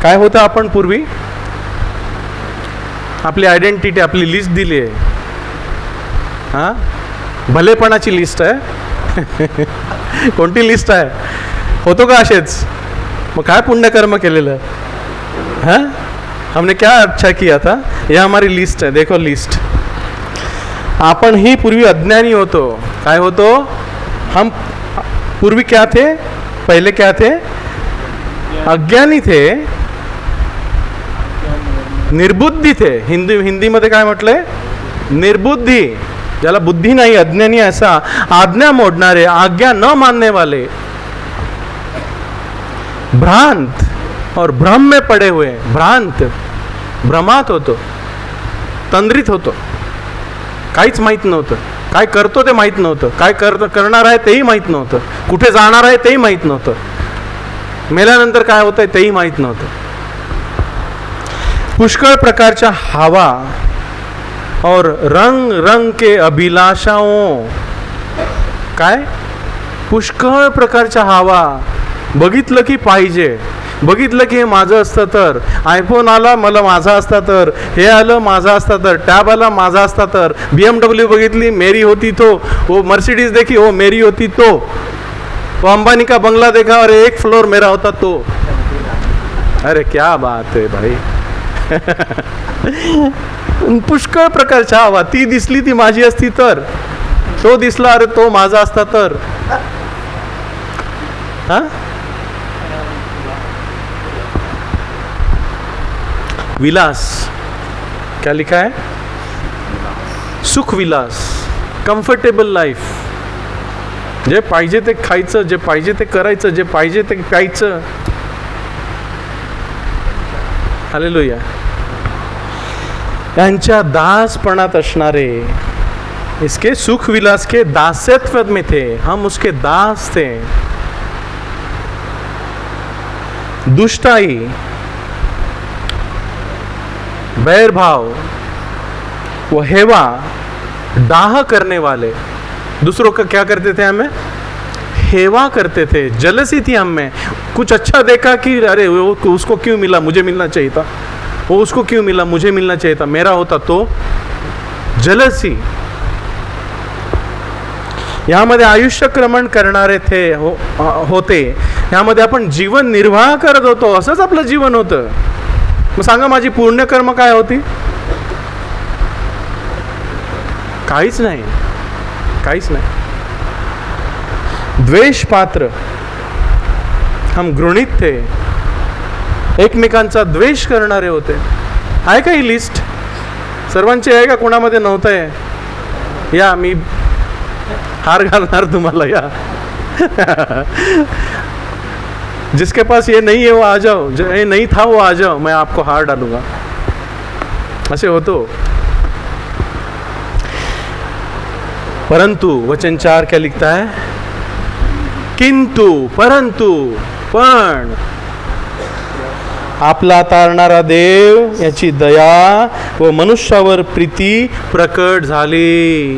काय होतं आपण पूर्वी? आपली आयडेंटिटी, आपली लिस्ट दिली आहे. हां, भलेपणाची लिस्ट आहे. कोणती लिस्ट आहे? होतो का असेच? मग काय पुण्यकर्म केलेलं? हां, हमने क्या अच्छा किया था? ये हमारी लिस्ट है. देखो लिस्ट. आपण ही पूर्वी अज्ञानी होतो. काय होतो? हम पूर्वी क्या थे? पहले क्या थे? अज्ञानी थे, निर्बुद्धी थे. हिंदीमध्ये काय म्हटलंय? निर्बुद्धी. ज्याला बुद्धी नाही, अज्ञानी ऐसा, आज्ञा मोडणारे, आज्ञा न मानने वाले, भ्रांत और भ्रम में पड़े हुए. भ्रांत, भ्रमात होतो, तंद्रित होतो. काहीच माहीत नव्हतं. काय करतो ते माहीत नव्हतं. काय करणार आहे तेही माहीत नव्हतं. कुठे जाणार आहे तेही माहीत नव्हतं. मेल्यानंतर काय होतंय तेही माहीत नव्हतं. पुष्कळ प्रकारच्या हवा और रंग रंग के अभिलाषाओं. काय? पुष्कळ प्रकारच्या हवा. बघितलं की पाहिजे, बघितलं की हे माझं असतं तर, आयफोन आला मला माझा असता तर, हे आलं माझा असता तर, टॅब आला माझा असता तर, BMW बघितली मेरी होती तो, वो मर्सिडीज देखी वो मेरी होती तो, अंबानी का बंगला देखा और एक फ्लोर मेरा होता तो. अरे क्या बात आहे भाई. पुष्कळ प्रकारच्या हवा. ती दिसली ती माझी असती तर, तो दिसला अरे तो माझा असता तर. हा, विलास. क्या लिखा है? सुख विलास, कम्फर्टेबल लाईफ. जे पाहिजे ते खायचं, जे पाहिजे ते करायचं, जे पाहिजे ते प्यायचं. हालेलुया. यांच्या दासपणात असणारे, इसके सुख विलास के दासत्व में थे, हम उसके दास थे. दुष्टाई, बैरभाव वो हेवा, डाह करने वाले. दूसरों का क्या करते थे? हमें हेवा करते थे. जलसी थी हमें. कुछ अच्छा देखा कि अरे वो उसको क्यों मिला, मुझे मिलना चाहिए था. वो उसको क्यों मिला, मुझे मिलना चाहिए था. मेरा होता तो. जलसी. यामध्ये आयुष्यक्रमण करणारे थे होते. यामध्ये आपण जीवन निर्वाह करत होतो. असंच आपलं जीवन होतं. मग सांगा माझी पुण्यकर्म काय होती? काहीच नाही, काहीच नाही. द्वेष पात्र, हम घृणित थे, एकमेकांचा द्वेष करणारे होते. आहे का ही लिस्ट? सर्वांची आहे का? कोणामध्ये नव्हतं? या मी हार घालणार तुम्हाला. या जिसके पास ये नहीं है वो आ जाओ, जो ये नहीं था वो आ जाओ, मैं आपको हार डालूंगा. असे होतो. परंतु वचन 4 क्या लिखता है? किंतु, परंतु, पण आपला तारणारा देव याची दया व मनुष्यावर प्रीती प्रकट झाली.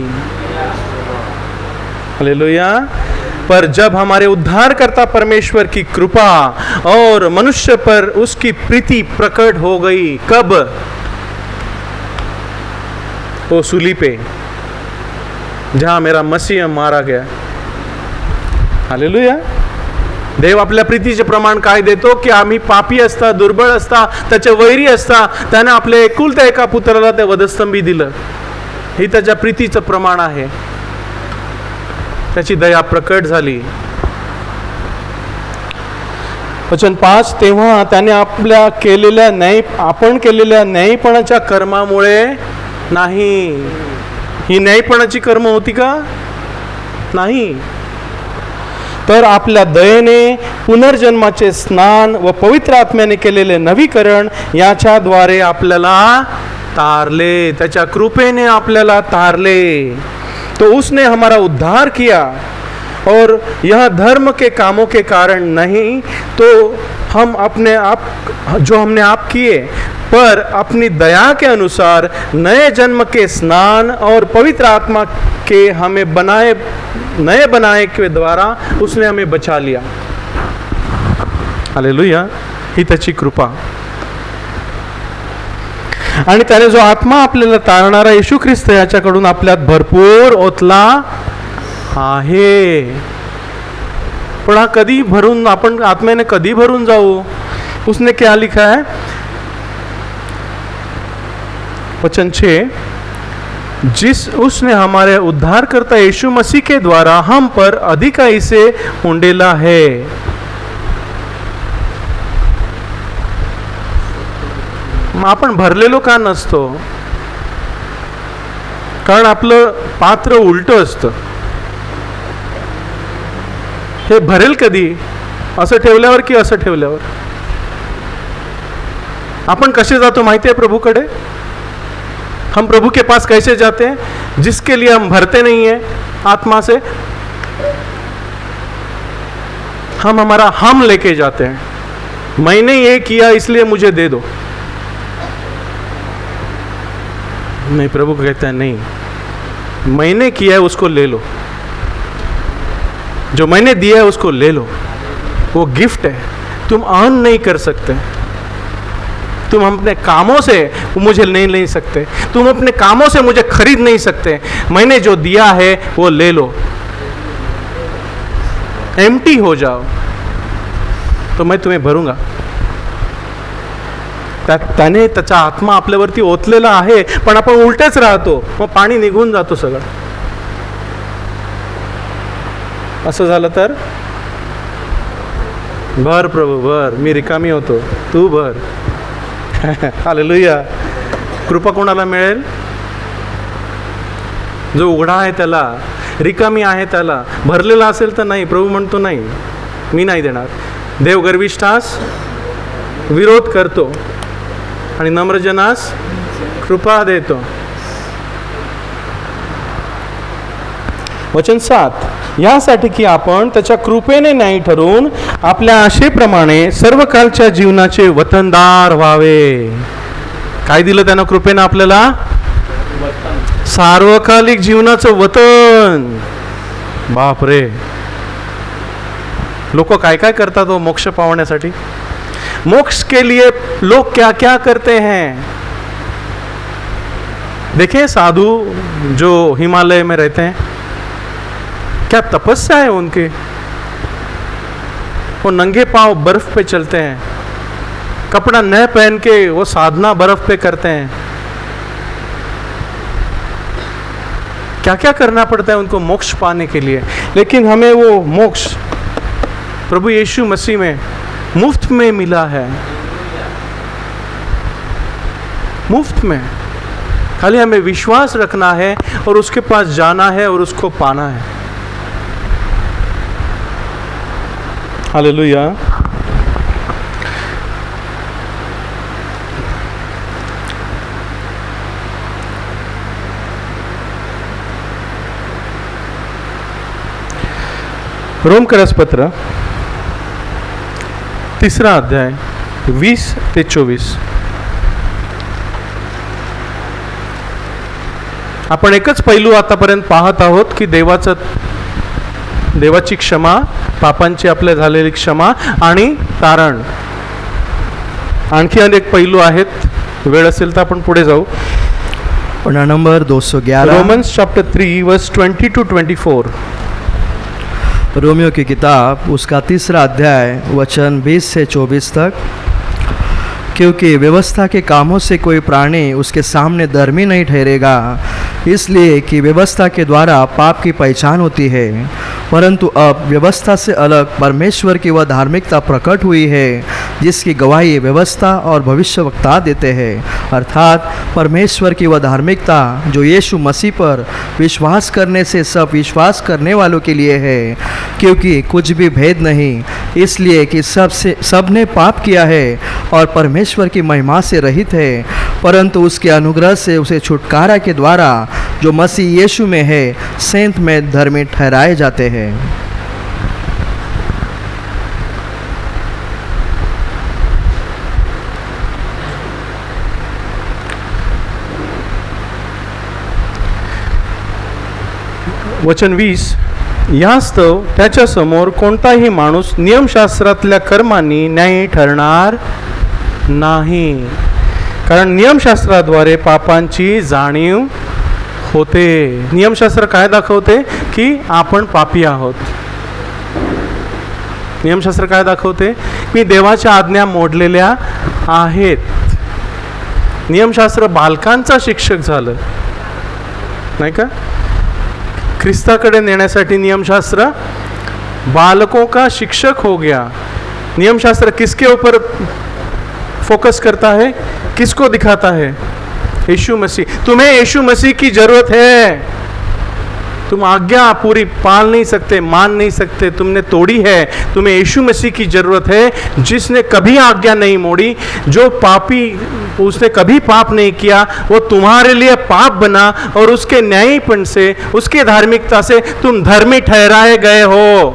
हालेलुया. पर जब हमारे उद्धारकर्ता परमेश्वर की कृपा और मनुष्य पर उसकी प्रीति प्रकट हो गई. कब? वो सूली पे, जहां मेरा मसीह मारा गया. हालेलुया. देव आपल्या प्रीतीचे प्रमाण काय देतो? की आम्ही पापी असता, दुर्बळ असता, त्याचे वैरी असता, त्याने आपल्या एकुलत्या एका पुत्राला ते वधस्तंभी दिलं. ही त्याच्या प्रीतीचं प्रमाण आहे. त्याची दया प्रकट झाली. वचन 5, तेव्हा त्याने आपल्या केलेल्या आपण केलेल्या न्यायपणाच्या कर्मामुळे नाही. ही न्यायपणाची कर्म होती का? नाही. तर आपल्या दयेने पुनर्जन्माचे स्नान व पवित्र आत्म्याने केलेले नवीकरण याच्याद्वारे आपल्याला तारले. त्याच्या कृपेने आपल्याला तारले. तो उसने हमारा उद्धार किया और यह धर्म के कामों के कारण नहीं, तो हम अपने आप जो हमने आप किए, पर अपनी दया के अनुसार नए जन्म के स्नान और पवित्र आत्मा के हमें नए बनाए के द्वारा उसने हमें बचा लिया. हालेलुया. ही त्याची कृपा. आणि त्याने जो आत्मा आपल्याला तारणारा येशू ख्रिस्त याच्याकडून आपल्यात भरपूर ओतला आहे. पण हा कधी भरून, आपण आत्म्याने कधी भरून जाऊ? उसने क्या लिखा है? वचन 6, उसने हमारे उद्धारकर्ता यीशु मसीह के द्वारा हम पर अधिकाई से उंडेला है. आपण भरलेलो का नसतो? कारण आपलं पात्र उलटं असतं. हे भरेल कधी? असं ठेवल्यावर की असं ठेवल्यावर? आपण कसे जातो माहिती है प्रभुकडे? हम प्रभु के पास कैसे जाते हैं? जिसके लिए हम भरते नहीं है आत्मा से, हम हमारा हम लेके जाते हैं. मैंने ये किया इसलिए मुझे दे दो. नहीं, प्रभु कहता है नहीं, मैंने किया है उसको ले लो. जो मैंने दिया है उसको ले लो. वो गिफ्ट है, तुम अर्न नहीं कर सकते. तुम अपने कामों से मुझे नहीं ले सकते. तुम अपने कामों से मुझे खरीद नहीं सकते. मैंने जो दिया है वो ले लो. एम्प्टी हो जाओ तो मैं तुम्हें भरूंगा. त्याने त्याचा आत्मा आपल्यावरती ओतलेला आहे, पण आपण उलटेच राहतो. मग पाणी निघून जातो सगळं. असं झालं तर भर प्रभू भर, मी रिकामी होतो, तू भर. हालेलुया. कृपा कोणाला मिळेल? जो उघडा आहे त्याला, रिकामी आहे त्याला. भरलेला असेल तर नाही. प्रभू म्हणतो नाही, मी नाही देणार. देव गर्विष्ठास विरोध करतो आणि नम्रजनास कृपा देतो. वचन 7, यासाठी की आपण त्याच्या कृपेने न्यायी ठरून आपल्या आशेप्रमाणे सर्व कालच्या जीवनाचे वतनदार व्हावे. काय दिलं त्यानं कृपेनं आपल्याला? सार्वकालिक जीवनाचं वतन. बाप रे, लोक काय काय करतात हो मोक्ष पावण्यासाठी? मोक्ष के लिए लोग क्या क्या करते हैं? देखिए साधु जो हिमालय में रहते हैं, क्या तपस्या है उनके. वो नंगे पांव बर्फ पे चलते हैं, कपड़ा न पहन के वो साधना बर्फ पे करते हैं. क्या क्या करना पड़ता है उनको मोक्ष पाने के लिए. लेकिन हमें वो मोक्ष प्रभु यीशु मसीह में मुफ्त में मिला है. मुफ्त में. खाली हमें विश्वास रखना है और उसके पास जाना है और उसको पाना है. हालेलुया. रोमकरसपत्र 3 अध्याय 20 ते 24. आपण एकच पैलू आतापर्यंत पाहत आहोत की देवाची क्षमा, पापांची आपल्या झालेली क्षमा आणि तारण. आणखी अनेक पैलू आहेत. वेळ असेल तर आपण पुढे जाऊ.
पन्ना नंबर 211,
रोमन्स चैप्टर 3 वर्स 20 to 24.
रोमियो की किताब उसका 3 अध्याय वचन 20 से 24 तक. क्योंकि व्यवस्था के कामों से कोई प्राणी उसके सामने धर्मी नहीं ठहरेगा, इसलिए कि व्यवस्था के द्वारा पाप की पहचान होती है. परंतु अब व्यवस्था से अलग परमेश्वर की वह धार्मिकता प्रकट हुई है जिसकी गवाही व्यवस्था और भविष्यवक्ता देते हैं. अर्थात परमेश्वर की वह धार्मिकता जो यीशु मसीह पर विश्वास करने से सब विश्वास करने वालों के लिए है. क्योंकि कुछ भी भेद नहीं, इसलिए कि सब ने पाप किया है और परमेश्वर की महिमा से रहित है. परंतु उसके अनुग्रह से उसे छुटकारा के द्वारा जो मसीह यीशु में है सेंत में धर्मी ठहराए जाते हैं.
वचन 20, यास्तव त्याच्यासमोर कोणताही माणूस नियमशास्त्रातल्या कर्मांनी न्यायी ठरणार नाही, कारण नियमशास्त्राद्वारे पापांची जाणीव होते. नियमशास्त्र काय दाखवते? की आपण पापी आहोत. नियमशास्त्र काय दाखवते? मी देवाच्या आज्ञा मोडलेल्या आहेत. नियमशास्त्र बालकांचा शिक्षक झालं नाही का? ख्रिस्ताकडे नेण्यासाठी नियमशास्त्र बालकों का शिक्षक हो गया. नियमशास्त्र किसके ऊपर फोकस करता है? किसको दिखाता है? यीशु मसीह. तुम्हें यीशु मसीह की जरूरत है. तुम आज्ञा पूरी पाल नहीं सकते, मान नहीं सकते, तुमने तोड़ी है. तुम्हें यीशु मसीह की जरूरत है, जिसने कभी आज्ञा नहीं मोड़ी, जो पापी, उसने कभी पाप नहीं किया, वो तुम्हारे लिए पाप बना और उसके न्यायीपन से, उसके धार्मिकता से तुम धर्मी ठहराए गए हो.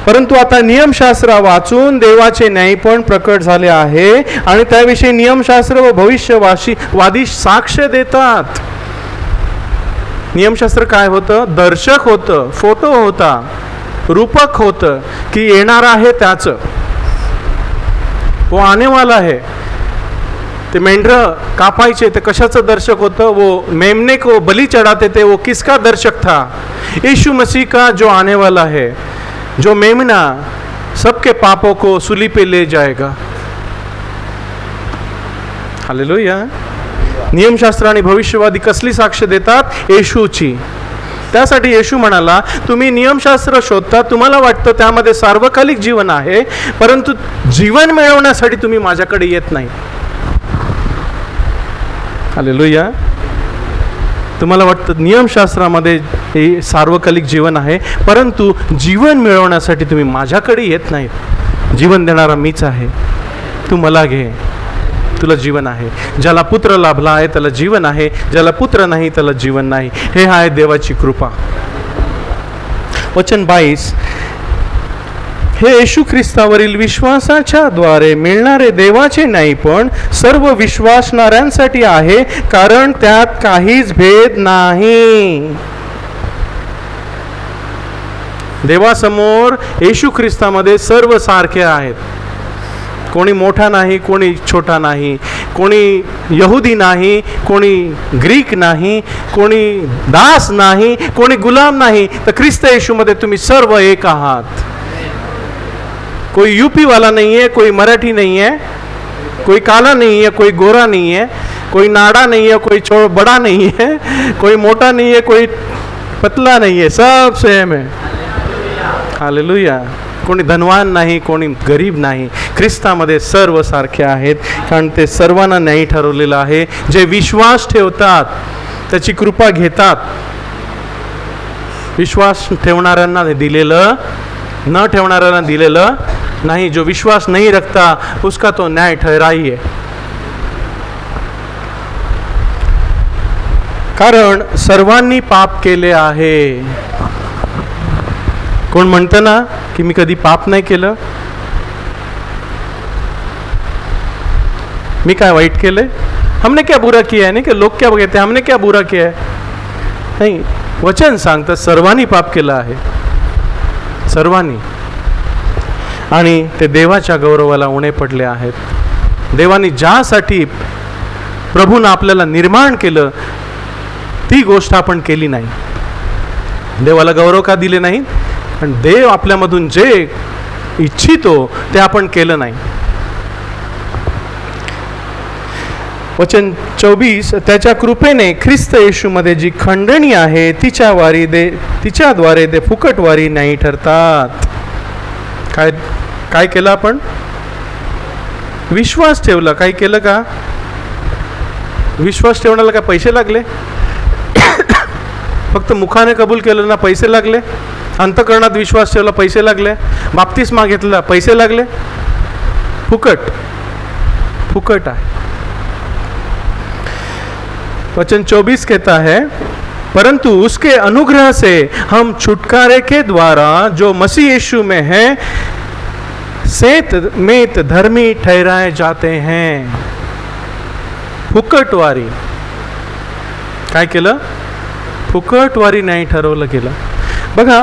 परंतु आता नियमशास्त्र वाचून देवाचे न्यायीपण प्रकट झाले आहे आणि त्याविषयी नियमशास्त्र व भविष्यवादी साक्ष देतात. नियमशास्त्र काय होतं? दर्शक होतं, फोटो होता, रूपक होतं की येणार आहे त्याचं, वो आने वाला है. ते मेंढरं कापायचे ते कशाचं दर्शक होतं? वो मेमने को बलि चढ़ाते थे, वो किसका दर्शक था? यीशु मसीह का, जो आने वाला है, जो मेमना सबके पापों को सूली पे ले जाएगा. हालेलुया. नियमशास्त्र आणि भविष्यवादी कसली साक्ष देतात? येशूची. त्यासाठी येशू म्हणाला, तुम्ही नियमशास्त्र शोधता, तुम्हाला वाटतं त्यामध्ये सार्वकालिक जीवन आहे, परंतु जीवन मिळवण्यासाठी तुम्ही माझ्याकडे येत नाही. हालेलुया. तुम्हाला वाटतं नियमशास्त्रामध्ये हे सार्वकालिक जीवन आहे, परंतु जीवन मिळवण्यासाठी तुम्ही माझ्याकडे येत नाहीत. जीवन देणारा मीच आहे. तू मला घे, तुला जीवन आहे. ज्याला पुत्र लाभला आहे त्याला जीवन आहे, ज्याला पुत्र नाही त्याला जीवन नाही. हे आहे देवाची कृपा. वचन 22, हे येशू ख्रिस्तावरील विश्वासाच्या द्वारे मिळणारे देवाचे न्यायीपण सर्व विश्वासणाऱ्यांसाठी आहे, कारण त्यात काहीच भेद नाही. देवासमोर येशू ख्रिस्तामध्ये सर्व सारखे आहेत. कोणी मोठा नाही, कोणी छोटा नाही, कोणी यहुदी नाही, कोणी ग्रीक नाही, कोणी दास नाही, कोणी गुलाम नाही. तर ख्रिस्त येशूमध्ये तुम्ही सर्व एक आहात. कोई यूपी वाला नहीं है, कोई मराठी नहीं है, कोई काला नहीं है, कोई गोरा नहीं है, कोई नाड़ा नहीं है, कोई बड़ा नहीं है, कोई मोटा नहीं है, कोई पतला नहीं है, सब सेम है. हालेलुया. कोणी धनवान नाही, कोणी गरीब नाही. ख्रिस्तामध्ये सर्व सारखे आहेत, कारण ते सर्वांना न्यायी ठरवलेलं आहे. जे विश्वास ठेवतात त्याची कृपा घेतात. विश्वास ठेवणाऱ्यांना दिलेलं, न ठेवणाऱ्यांना दिलेलं नाही. जो विश्वास नहीं रखता उसका तो न्याय ठहराई है. कारण सर्वांनी पाप केले आहे. कोण म्हणतं ना की मी कधी पाप नाही केलं, मी काय वाईट केलंय, हमने क्या बुरा किया है, नहीं कि लोग क्या कहते हैं हमने क्या बुरा किया है. नाही, वचन सांगतं सर्वांनी पाप केलं आहे, सर्वांनी. आणि ते देवाच्या गौरवाला उणे पडले आहेत. देवाने ज्यासाठी प्रभूनं आपल्याला निर्माण केलं ती गोष्ट आपण केली नाही. देवाला गौरव का दिले नाही? पण देव आपल्यामधून जे इच्छितो ते आपण केलं नाही. वचन 24, त्याच्या कृपेने ख्रिस्त येशूमध्ये जी खंडणी आहे तिच्याद्वारे ते फुकटवारी नाही ठरतात. काय केलं आपण? विश्वास ठेवला. काय केलं का? विश्वास ठेवण्याला काय पैसे लागले? फक्त मुखाने कबूल केलं ना पैसे लागले? अंतकरणात विश्वास ठेवला पैसे लागले? बाप्तिस्मा घेतला पैसे लागले? फुकट, फुकट आहे. वचन 24 कहता है, परंतु उसके अनुग्रह से हम छुटकारे के द्वारा जो मसीह यीशु में है सेत धर्मी ठहराए जाते हैं. फुकटवारी. काय केलं? फुकटवारी नाही ठरवलं गेलं. बघा,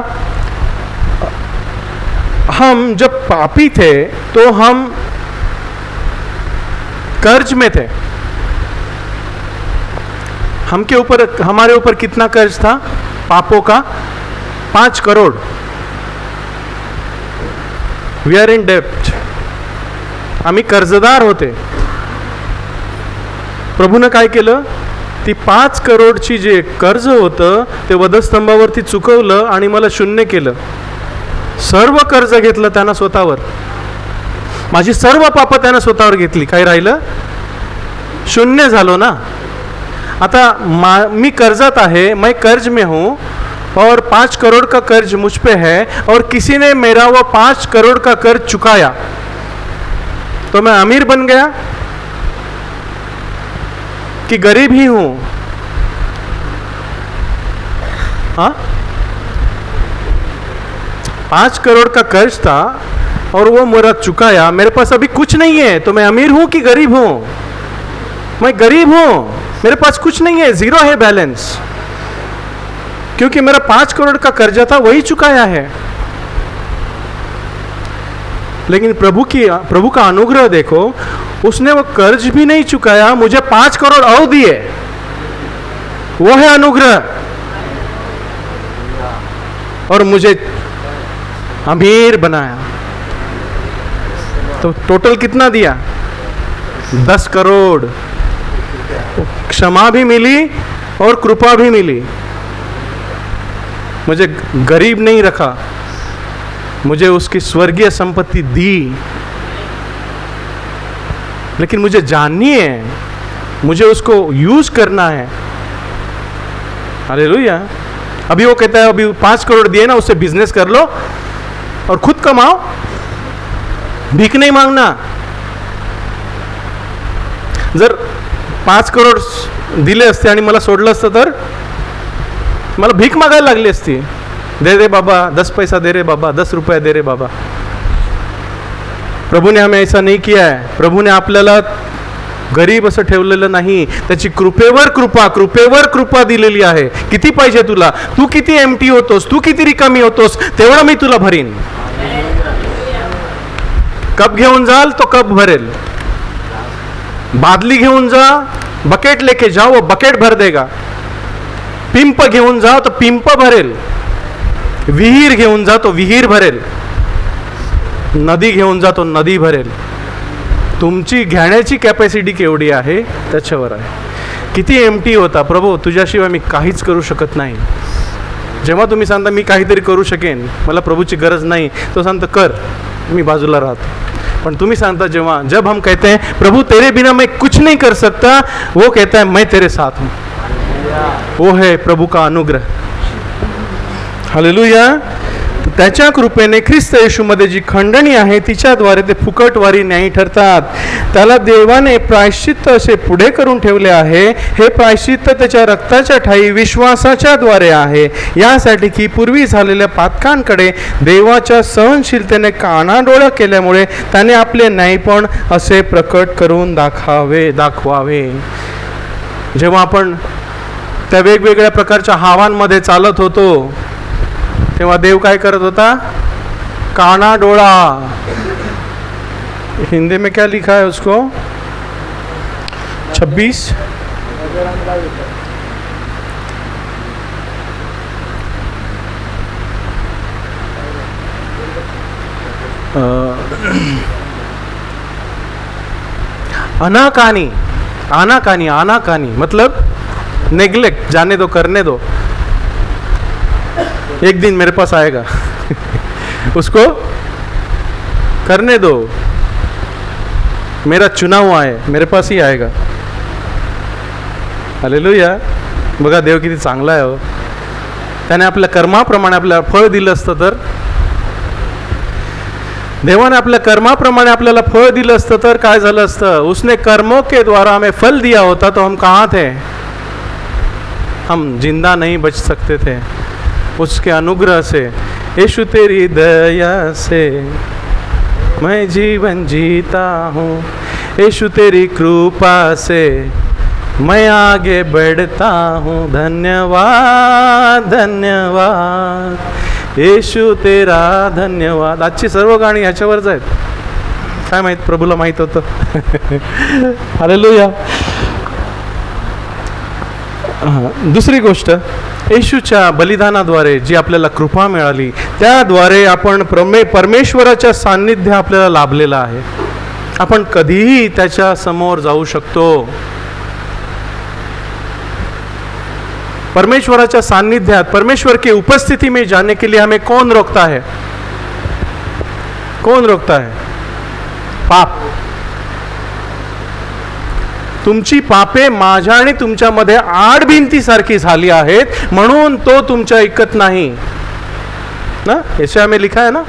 हम जब पापी थे तो हम कर्ज में थे. हमारे ऊपर कितना कर्ज था? पापों का 5 करोड़। वी आर इन डेप्ट, आम्ही कर्जदार होते. प्रभूनं काय केलं, ती 5 करोडची जे कर्ज होतं ते वधस्तंभावरती चुकवलं आणि मला शून्य केलं. सर्व कर्ज घेतलं त्यानं स्वतःवर, माझी सर्व पापं त्यानं स्वतःवर घेतली. काय राहिलं? शून्य झालो ना. आता मी कर्जात आहे, मैं कर्ज में हूँ और 5 करोड़ का कर्ज मुझ पे है और किसी ने मेरा वो 5 करोड़ का कर्ज चुकाया, तो मैं अमीर बन गया कि गरीब ही हूं? हाँ, 5 करोड़ का कर्ज था और वो मेरा चुकाया, मेरे पास अभी कुछ नहीं है, तो मैं अमीर हूं कि गरीब हूं? मैं गरीब हूं, मेरे पास कुछ नहीं है, जीरो है बैलेंस, क्योंकि मेरा 5 करोड़ का कर्जा था वही चुकाया है. लेकिन प्रभु का अनुग्रह देखो, उसने वो कर्ज भी नहीं चुकाया, मुझे 5 करोड़ और दिए. वो है अनुग्रह, और मुझे अमीर बनाया. तो टोटल कितना दिया? 10 करोड़. क्षमा भी मिली और कृपा भी मिली. मुझे गरीब नहीं रखा, मुझे उसकी स्वर्गीय संपत्ति दी. लेकिन मुझे जाननी है, मुझे उसको यूज करना है. हालेलुया. अभी वो कहता है अभी 5 करोड़ दिए ना, उससे बिजनेस कर लो और खुद कमाओ, भीख नहीं मांगना. जर 5 करोड दिले असते आणि मला सोडलं असतं तर मला भीक मागायला लागली असती. दे रे बाबा 10 पैसा, दे रे बाबा 10 रुपया, दे रे बाबा. प्रभू ने हमें ऐसा नहीं किया है. प्रभू ने आपल्याला गरीब असं ठेवलेलं नाही, त्याची कृपेवर कृपा, कृपेवर कृपा दिलेली आहे. किती पाहिजे तुला? तू किती एम्प्टी होतोस, तू किती रिकामी होतोस, तेवढं मी तुला भरीन. कप घेऊन जाल तो कप भरेल. बादली घेऊन जा, बकेट लेके जाओ, वो बकेट भर देगा. पिंप घेऊन जाओ तो पिंप भरेल. विहीर घेऊन जा तो विहीर भरेल. नदी घेऊन जा तो नदी भरेल. तुमची घेण्याची कॅपॅसिटी केवढी आहे त्याच्यावर आहे. किती एम्प्टी होता, प्रभू तुझ्याशिवाय मी काहीच करू शकत नाही. जेव्हा तुम्ही सांगता मी काहीतरी करू शकेन, मला प्रभूची गरज नाही, तो सांगता कर, मी बाजूला राहतो. पण तुम्ही सांगता जेव्हा, जब हम कहते हैं प्रभु तेरे बिना मैं कुछ नहीं कर सकता, वो कहता है मैं तेरे साथ हूँ. वो है प्रभु का अनुग्रह. हालेलुया. त्याच्या कृपेने ख्रिस्त येशूमध्ये जी खंडणी आहे तिच्याद्वारे ते फुकटवारी न्यायी ठरतात. त्याला देवाने प्रायश्चित्त असे पुढे करून ठेवले आहे. हे प्रायश्चित्त त्याच्या रक्ताच्या ठायी विश्वासाच्या द्वारे आहे, यासाठी की पूर्वी झालेल्या पातकांकडे देवाच्या सहनशीलतेने कानाडोळा केल्यामुळे त्याने आपले न्यायपण असे प्रकट करून दाखवावे. जेव्हा आपण त्या वेगवेगळ्या प्रकारच्या हावांमध्ये चालत होतो तेव्हा देव काय करत होता? काना डोळा. हिंदी में क्या लिखा है उसको? 26 अनाकानी. आनाकानी, आनाकानी मतलब नेग्लेक्ट, जाने दो, करने दो. एक दिन मेरे पास आएगा उसको करने दो. मेरा चुना हुआ है, मेरे पास ही आएगा. हालेलुया. बघा देव किती चांगला आहे हो. त्याने आपल्या कर्माप्रमाणे आपल्याला फळ दिलं असतं तर, देवाने आपल्या कर्माप्रमाणे आपल्याला फळ दिलं असतं तर काय झालं असतं? उसने कर्मों के द्वारा हमें फल दिया होता तो हम कहाँ थे? हम जिंदा नहीं बच सकते थे. उसके अनुग्रह से, यीशु तेरी दया से मैं जीवन जीता हूँ. यीशु तेरी कृपा से मैं आगे बढ़ता हूँ. धन्यवाद धन्यवाद येशू तेरा धन्यवाद. आजची सर्व गाणी ह्याच्यावरच आहेत. काय माहित, प्रभूला माहित होतं. हालेलुया. दुसरी गोष्ट, येशूच्या बलिदानाद्वारे जी आपल्याला कृपा मिळाली, त्याद्वारे आपण परमेश्वराच्या सान्निध्य आपल्याला लाभलेलं आहे. आपण कधीही त्याच्या समोर जाऊ शकतो. परमेश्वराच्या सान्निध्यात, परमेश्वर की उपस्थिति में जाने के लिए हमें कौन रोकता है? कौन रोकता है? पाप. तुमची पापे माझ्या आणि तुमच्यामध्ये आडभिंतीसारखी झाली आहेत, म्हणून तो तुमच्या ऐकत नाही ना. ऐसा हमें लिखा है ना.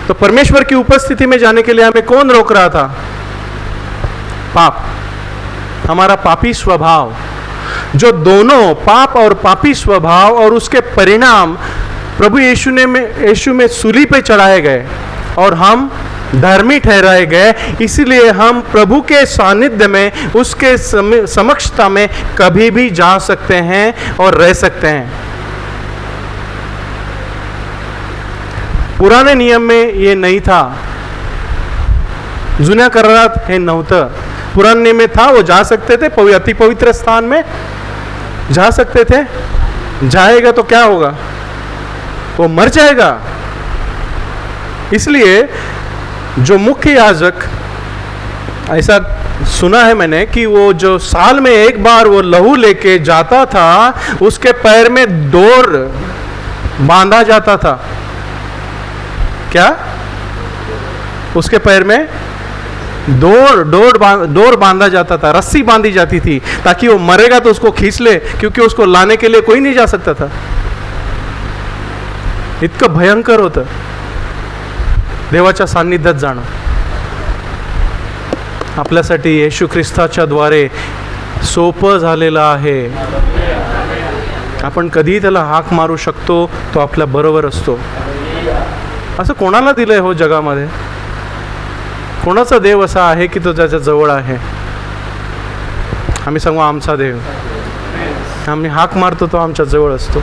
तो परमेश्वर की उपस्थिति में जाने के लिए हमें कौन रोक रहा था? पाप, हमारा पापी स्वभाव. जो दोनों पाप और पापी स्वभाव और उसके परिणाम प्रभु यीशु में सूली पे चढ़ाए गए और हम धर्मी ठहराए गए. इसलिए हम प्रभु के सानिध्य में, उसके समक्षता में कभी भी जा सकते हैं और रह सकते हैं. पुराने नियम में ये नहीं था. जुन्या करारात हे नव्हतं. पुराने नियम में था, वो जा सकते थे, अति पवित्र स्थान में जा सकते थे. जाएगा तो क्या होगा? वो मर जाएगा. इसलिए जो मुख्य याजक, ऐसा सुना है मैंने कि वो जो साल में एक बार वो लहू लेके जाता था, उसके पैर में डोर बांधा जाता था. क्या? उसके पैर में डोर बांधा जाता था, रस्सी बांधी जाती थी, ताकि वो मरेगा तो उसको खींच ले, क्योंकि उसको लाने के लिए कोई नहीं जा सकता था. इतकं भयंकर होतं देवाच्या सान्निध्यात जाणं. आपल्यासाठी येशू ख्रिस्ताच्या द्वारे सोपं झालेलं आहे. आपण कधीही त्याला हाक मारू शकतो, तो आपल्या बरोबर असतो. असं कोणाला दिलंय हो जगामध्ये? कोणाचा देव असा आहे की तो त्याच्या जवळ आहे? आम्ही सांगू आमचा देव. आम्ही हाक मारतो तो आमच्या जवळ असतो.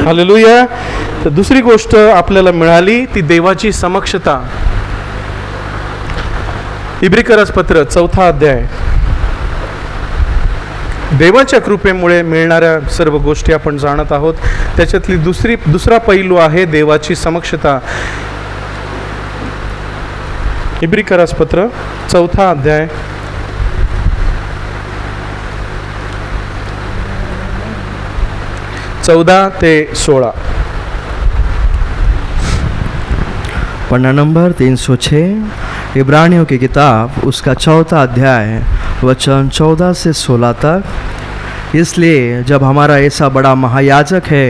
हालेलुया. तर दुसरी गोष्ट आपल्याला मिळाली ती देवाची समक्षता. इब्रिकरास पत्र 4 अध्याय. देवाच्या कृपेमुळे मिळणाऱ्या सर्व गोष्टी आपण जाणत आहोत. त्याच्यातली दुसरा पैलू आहे देवाची समक्षता. इब्रिकरास पत्र 4 अध्याय 14 ते 16.
पन्ना नंबर 306, इब्रानियों की किताब, उसका 4 अध्याय वचन 14 से 16 तक. इसलिए जब हमारा ऐसा बड़ा महायाजक है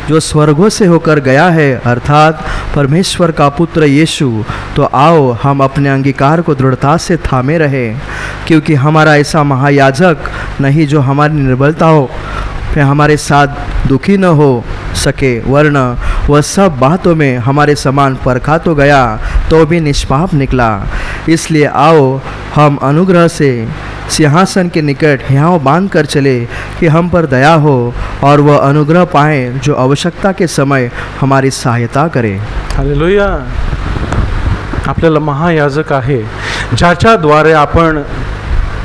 जो स्वर्गों से होकर गया है, अर्थात परमेश्वर का पुत्र यीशु, तो आओ हम अपने अंगीकार को दृढ़ता से थामे रहे. क्योंकि हमारा ऐसा महायाजक नहीं जो हमारी निर्बलता हो फिर हमारे साथ दुखी न हो सके, वरन वह सब बातों में हमारे समान परखा तो गया तो भी निष्पाप निकला. इसलिए आओ हम अनुग्रह से सिंहासन के निकट हियाव बांध कर चले कि हम पर दया हो और वह अनुग्रह पाए जो आवश्यकता के समय हमारी सहायता करे.
हालेलुया. आपल्याला महायाजक आहे ज्याच्याद्वारे आपण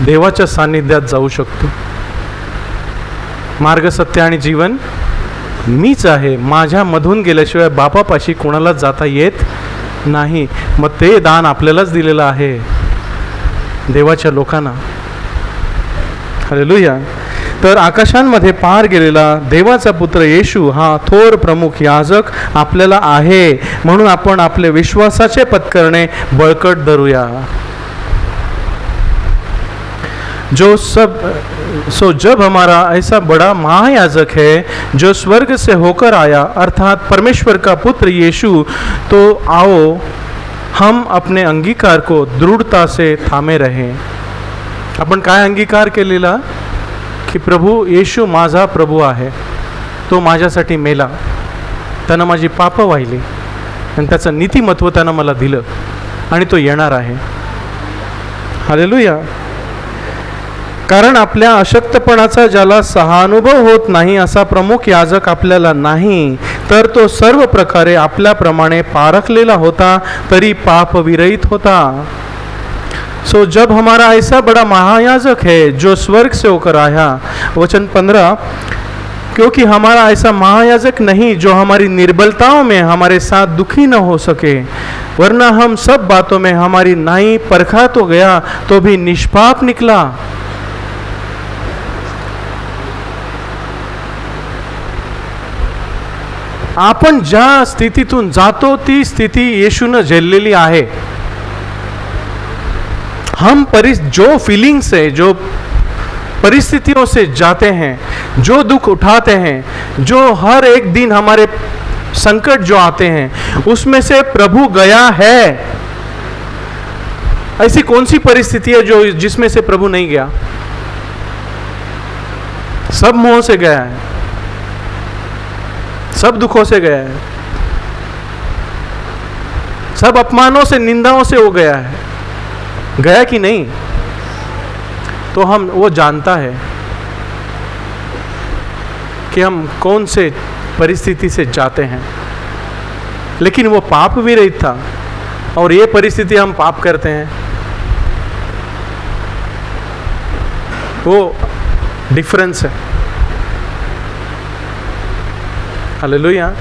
देवाच्या सान्निध्यात जाऊ शकतो. मार्ग, सत्य आणि जीवन मीच आहे. माझ्यामधून गेल्याशिवाय बापापाशी कोणालाच जाता येत नाही. मग ते दान आपल्यालाच दिलेलं आहे देवाच्या लोकांना. हालेलुया. तर आकाशांमध्ये पार गेलेला देवाचा पुत्र येशू हा थोर प्रमुख याजक आपल्याला आहे. म्हणून आपण आपले विश्वासाचे पत्करणे बळकट धरूया. जब हमारा ऐसा बड़ा महायाजक है जो स्वर्ग से होकर आया, अर्थात परमेश्वर का पुत्र यीशु, तो आओ हम अपने अंगीकार को दृढ़ता से थामे रहें. आपण काय अंगीकार केलेला? की प्रभू येशू माझा प्रभू आहे. तो माझ्यासाठी मेला, त्यानं माझी पापं वाहिली आणि त्याचं नीतिमत्व त्यानं मला दिलं आणि तो येणार आहे. हालेलुया. कारण आपल्या अशक्तपणाचा ज्याला सहानुभव होत नाही असा प्रमुख याजक आपल्याला नाही, तर तो सर्व प्रकारे आपल्याप्रमाणे पारखलेला होता तरी पाप विरहित होता. सो जब हमारा ऐसा बड़ा महायाजक है जो स्वर्ग से होकर आया, वचन 15, क्योंकि हमारा ऐसा महायाजक नहीं जो हमारी निर्बलताओं में हमारे साथ दुखी न हो सके, वरना हम सब बातों में हमारी नाई परखा तो गया तो भी निष्पाप निकला। आपण ज्या स्थितीतून जातो ती स्थिती येशूनं झेललेली आहे। हम जो फीलिंग से, जो परिस्थितियों से जाते हैं, जो दुख उठाते हैं, जो हर एक दिन हमारे संकट जो आते हैं, उसमें से प्रभु गया है। ऐसी कौन सी परिस्थिति है जो जिसमें से प्रभु नहीं गया? सब मोह से गया है, सब दुखों से गया है, सब अपमानों से, निंदाओं से हो गया है। गया कि नहीं? तो वो जानता है कि हम कौन से परिस्थिति से जाते हैं। लेकिन वो पाप भी रहित था, और ये परिस्थिति हम पाप करते हैं। वो डिफरेंस है। हालेलुया।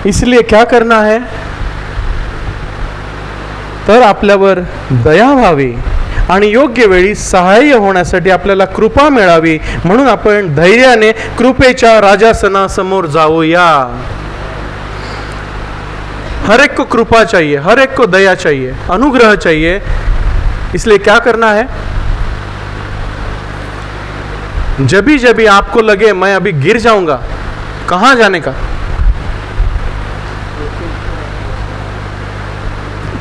इसलिए क्या करना है? तर आपल्यावर दया व्हावी आणि योग्य वेळी सहाय्य होण्यासाठी आपल्याला कृपा मिळावी, म्हणून आपण धैर्याने कृपेच्या राजासनासमोर जाऊया। हर एक को कृपा चाहिए, हर एक को दया चाहिए, अनुग्रह चाहिए। इसलिए क्या करना है? जब भी आपको लगे मैं अभी गिर जाऊंगा, कहां जाने का?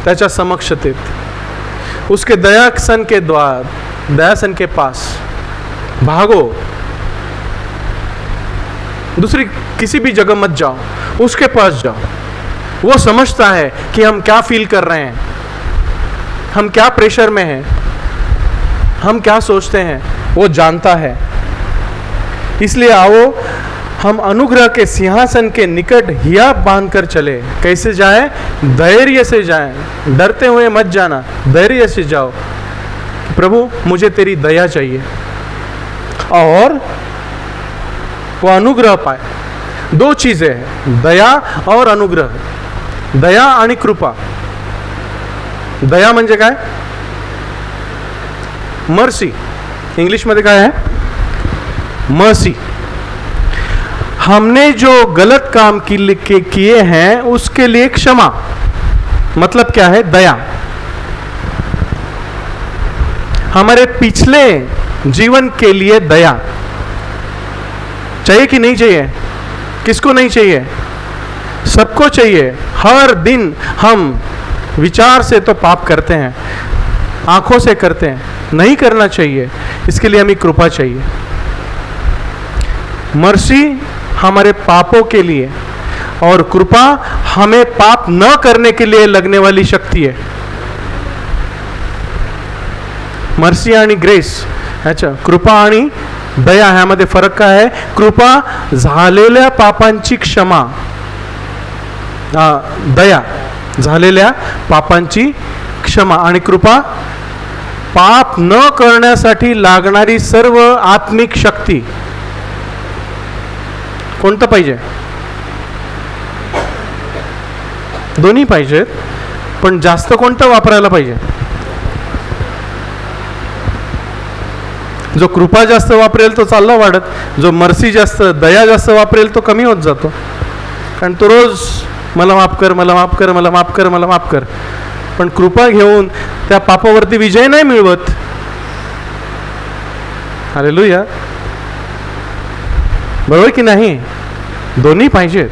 त्याच्या समक्षतेत, उसके दयासन के द्वार, दयासन के पास भागो। दूसरी किसी भी जगह मत जाओ, उसके पास जाओ। वो समझता है कि हम क्या फील कर रहे हैं, हम क्या प्रेशर में हैं, हम क्या सोचते हैं, वो जानता है। इसलिए आओ हम अनुग्रह के सिंहासन के निकट हिया बांध कर चले। कैसे जाए? धैर्य से जाए, डरते हुए मत जाना, धैर्य से जाओ। प्रभु मुझे तेरी दया चाहिए, और वो अनुग्रह पाए। दो चीजें हैं, दया और अनुग्रह। दया आणि कृपा। दया म्हणजे काय? मर्सी। इंग्लिश मध्ये काय आहे? मर्सी। हमने जो गलत काम किए हैं उसके लिए क्षमा। मतलब क्या है? दया। हमारे पिछले जीवन के लिए दया चाहिए कि नहीं चाहिए? किसको नहीं चाहिए? सबको चाहिए। हर दिन हम विचार से तो पाप करते हैं, आंखों से करते हैं, नहीं करना चाहिए। इसके लिए हमें कृपा चाहिए। मर्सी हमारे पापों के लिए, और कृपा हमें पाप न करने के लिए लगने वाली शक्ति है। मर्सी आणि ग्रेस, अच्छा, कृपा आणि दया ह्यामध्ये फरक काय आहे? कृपा झालेल्या पापांची क्षमा, दया झालेल्या पापांची क्षमा, आणि कृपा पाप न करण्यासाठी लागणारी सर्व आत्मिक शक्ती। कोणतं पाहिजे? दोन्ही पाहिजेत, पण जास्त कोणतं वापरायला पाहिजे? जो कृपा जास्त वापरेल तो चालला वाढत, जो मर्सी जास्त, दया जास्त वापरेल तो कमी होत जातो। कारण तो रोज मला माफ कर, मला माफ कर, मला माफ कर, मला माफ कर, पण कृपा घेऊन त्या पापावरती विजय नाही मिळवत। हालेलुया। बरोबर की नाही? दोन्ही पाहिजेत,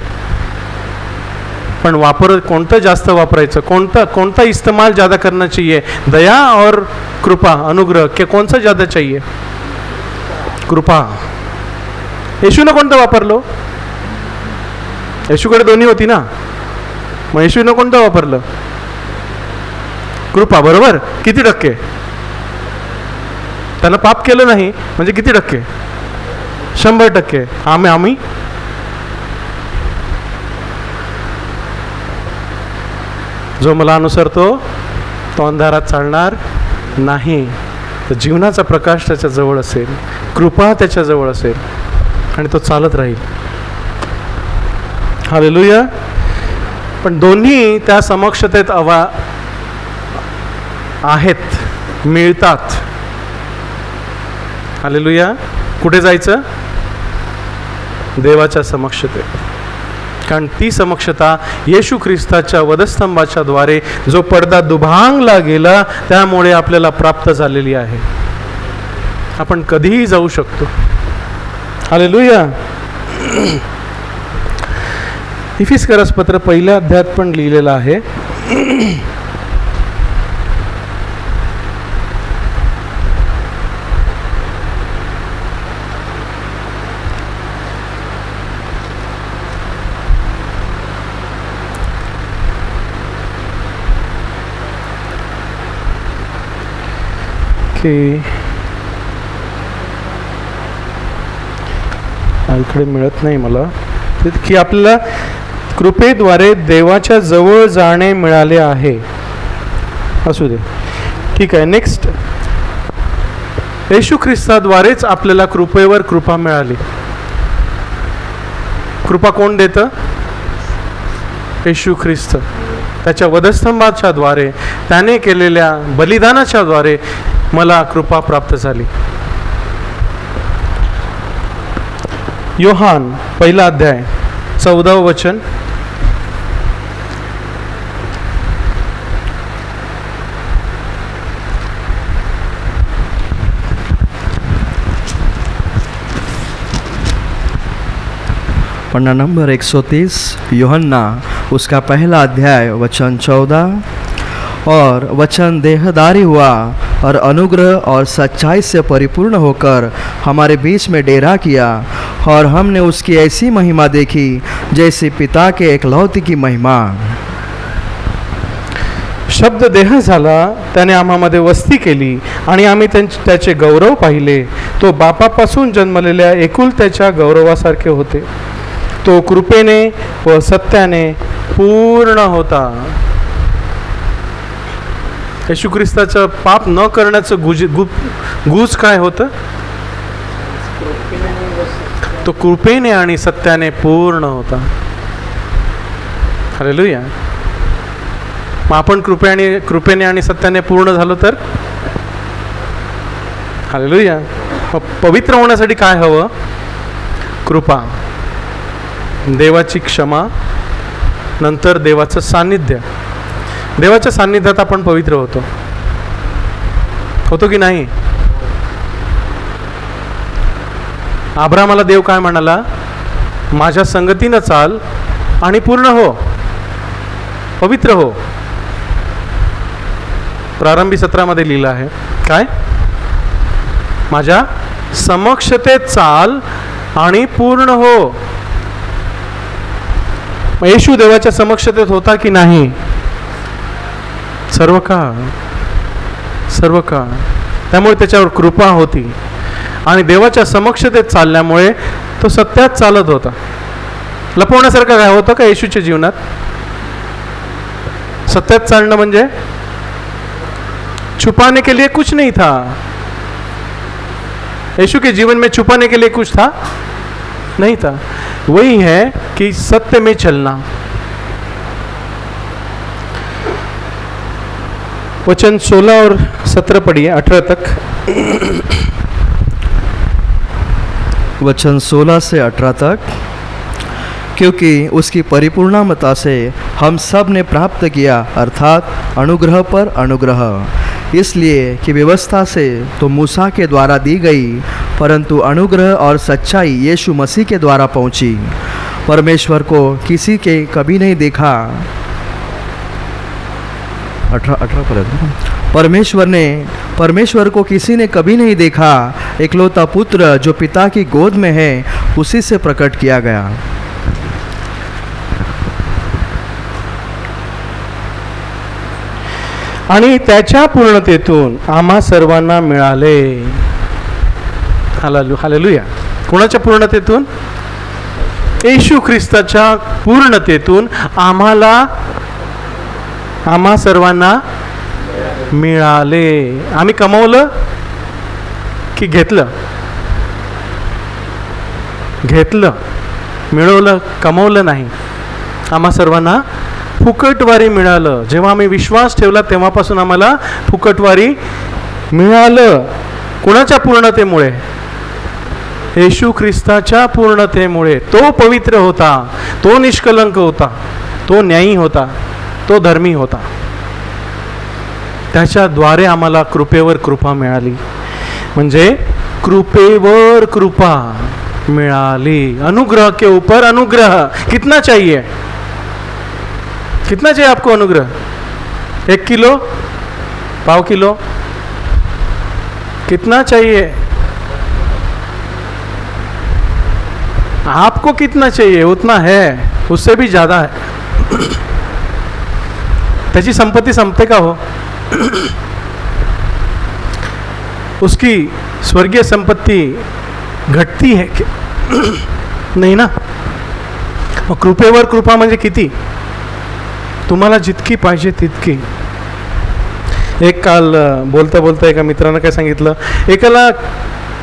पण वापर कोणतं जास्त वापरायचं, कोणता इस्तेमाल ज़्यादा करना चाहिए? दया और कृपा, अनुग्रह के कौन सा ज़्यादा चाहिए? कृपा। येशूने कोणतं वापरलं? येशूकडे दोन्ही होती ना, मग येशूने कोणतं वापरलं? कृपा। बरोबर। किती टक्के? त्यानं पाप केलं नाही म्हणजे किती टक्के? 100%। आम्ही जो मला अनुसरतो तो अंधारात चालणार नाही, तर जीवनाचा प्रकाश त्याच्याजवळ असेल, कृपा त्याच्याजवळ असेल आणि तो चालत राहील. हालेलुया. पण दोन्ही त्या समक्षतेत आहेत, मिळतात. हालेलुया. कुठे जायचं? देवाच्या समक्षतेत. कारण ती समक्षता येशू ख्रिस्ताच्या वधस्तंभाच्या द्वारे जो पडदा दुभांगला गेला त्यामुळे आपल्याला प्राप्त झालेली आहे. आपण कधीही जाऊ शकतो. हालेलुया. इफिसकरस पत्र पहिल्या अध्यायात पण लिहिलेलं आहे. इकडे मिळत नाही मला, की आपल्याला कृपेद्वारे देवाच्या जवळ जाणे मिळाले आहे. असू दे, ठीक आहे. नेक्स्ट, येशू ख्रिस्ताद्वारेच आपल्याला कृपेवर कृपा मिळाली. कृपा कोण देतं? येशू ख्रिस्त. त्याच्या वधस्तंभाच्या द्वारे, त्याने केलेल्या बलिदानाच्या द्वारे मला कृपा प्राप्त झाली. योहान पहिला अध्याय 14 वचन.
पन्ना नंबर 130, यूहन्ना उसका पहला अध्याय वचन 14. और वचन देहधारी हुआ और अनुग्रह और सच्चाई से परिपूर्ण होकर हमारे बीच में डेरा किया, और हमने उसकी ऐसी महिमा देखी जैसी पिता के एकलौती की महिमा.
शब्द देह झाला, त्याने आम्हामध्ये वस्ती केली आणि आम्ही त्याचे गौरव पाहिले. तो बापापासून जन्मलेल्या एकुलत्याच्या गौरवासारखे होते. तो कृपेने व सत्याने पूर्ण होता. येशू ख्रिस्ताचं पाप न करण्याचं गुज काय होतं? तो कृपेने आणि सत्याने पूर्ण होता. हालेलुया. मग आपण कृपेने आणि सत्याने पूर्ण झालो तर हालेलुया. मग पवित्र होण्यासाठी काय हवं? कृपा, देवाची क्षमा, नंतर देवाचं सान्निध्य. देवाच्या सान्निध्यात आपण पवित्र होतो की नाही? अब्रामाला देव काय म्हणाला? माझ्या संगतीनं चाल आणि पूर्ण हो, पवित्र हो. प्रारंभी 17 मध्ये लिहिलं आहे काय? माझ्या समक्षतेत चाल आणि पूर्ण हो. येशू देवाच्या समक्षतेत होता की नाही? सर्व काळ. त्यामुळे त्याच्यावर कृपा होती आणि देवाच्या समक्षतेत चालल्यामुळे तो सत्यात चालत होता. लपवण्यासारखं काय होतं का येशूच्या जीवनात? सत्यात चालणं म्हणजे छुपाने के लिए कुछ नहीं था. यीशु के जीवन में छुपाने के लिए कुछ था नहीं था. वही है कि सत्य में चलना. वचन 16 और 17 पढ़िए, 18 तक.
वचन 16 से 18 तक. क्योंकि उसकी परिपूर्णता से हम सब ने प्राप्त किया, अर्थात अनुग्रह पर अनुग्रह. इसलिए कि व्यवस्था से तो मूसा के द्वारा दी गई, परंतु अनुग्रह और सच्चाई यीशु मसीह के द्वारा पहुंची. परमेश्वर को किसी के कभी नहीं देखा. 18 परमेश्वर को किसी ने कभी नहीं देखा. एकलौता पुत्र जो पिता की गोद में है, उसी से प्रकट किया गया.
आणि त्याच्या पूर्णतेतून आम्हा सर्वांना मिळाले. हालेलुया. कोणाच्या पूर्णतेतून? येशू ख्रिस्ताच्या पूर्णतेतून आम्हाला आम्हा सर्वांना मिळाले. आम्ही कमवलं की घेतलं? घेतलं. मिळवलं, कमवलं नाही. आम्हा सर्वांना फुकटवारी मिळालं. जेव्हा आम्ही विश्वास ठेवला तेव्हापासून आम्हाला फुकटवारी मिळालं. कुणाच्या पूर्णतेमुळे? येशू ख्रिस्ताच्या पूर्णतेमुळे. तो पवित्र होता, तो निष्कलंक होता, तो न्यायी होता, तो धर्मी होता. त्याच्याद्वारे आम्हाला कृपेवर कृपा मिळाली. म्हणजे कृपेवर कृपा मिळाली. अनुग्रह के ऊपर अनुग्रह. कितना चाहिए? कितना चाहिए आपको अनुग्रह? 1 किलो, पाव किलो, कितना चाहिए? आपको कितना चाहिए उतना है, उससे भी ज़्यादा है. त्याची संपत्ती संपते का हो? उसकी स्वर्गीय संपत्ती घटती है नाही ना. मग कृपेवर कृपा म्हणजे किती? तुम्हाला जितकी पाहिजे तितकी. एक काल बोलता बोलता एका मित्रानं काय सांगितलं, एकाला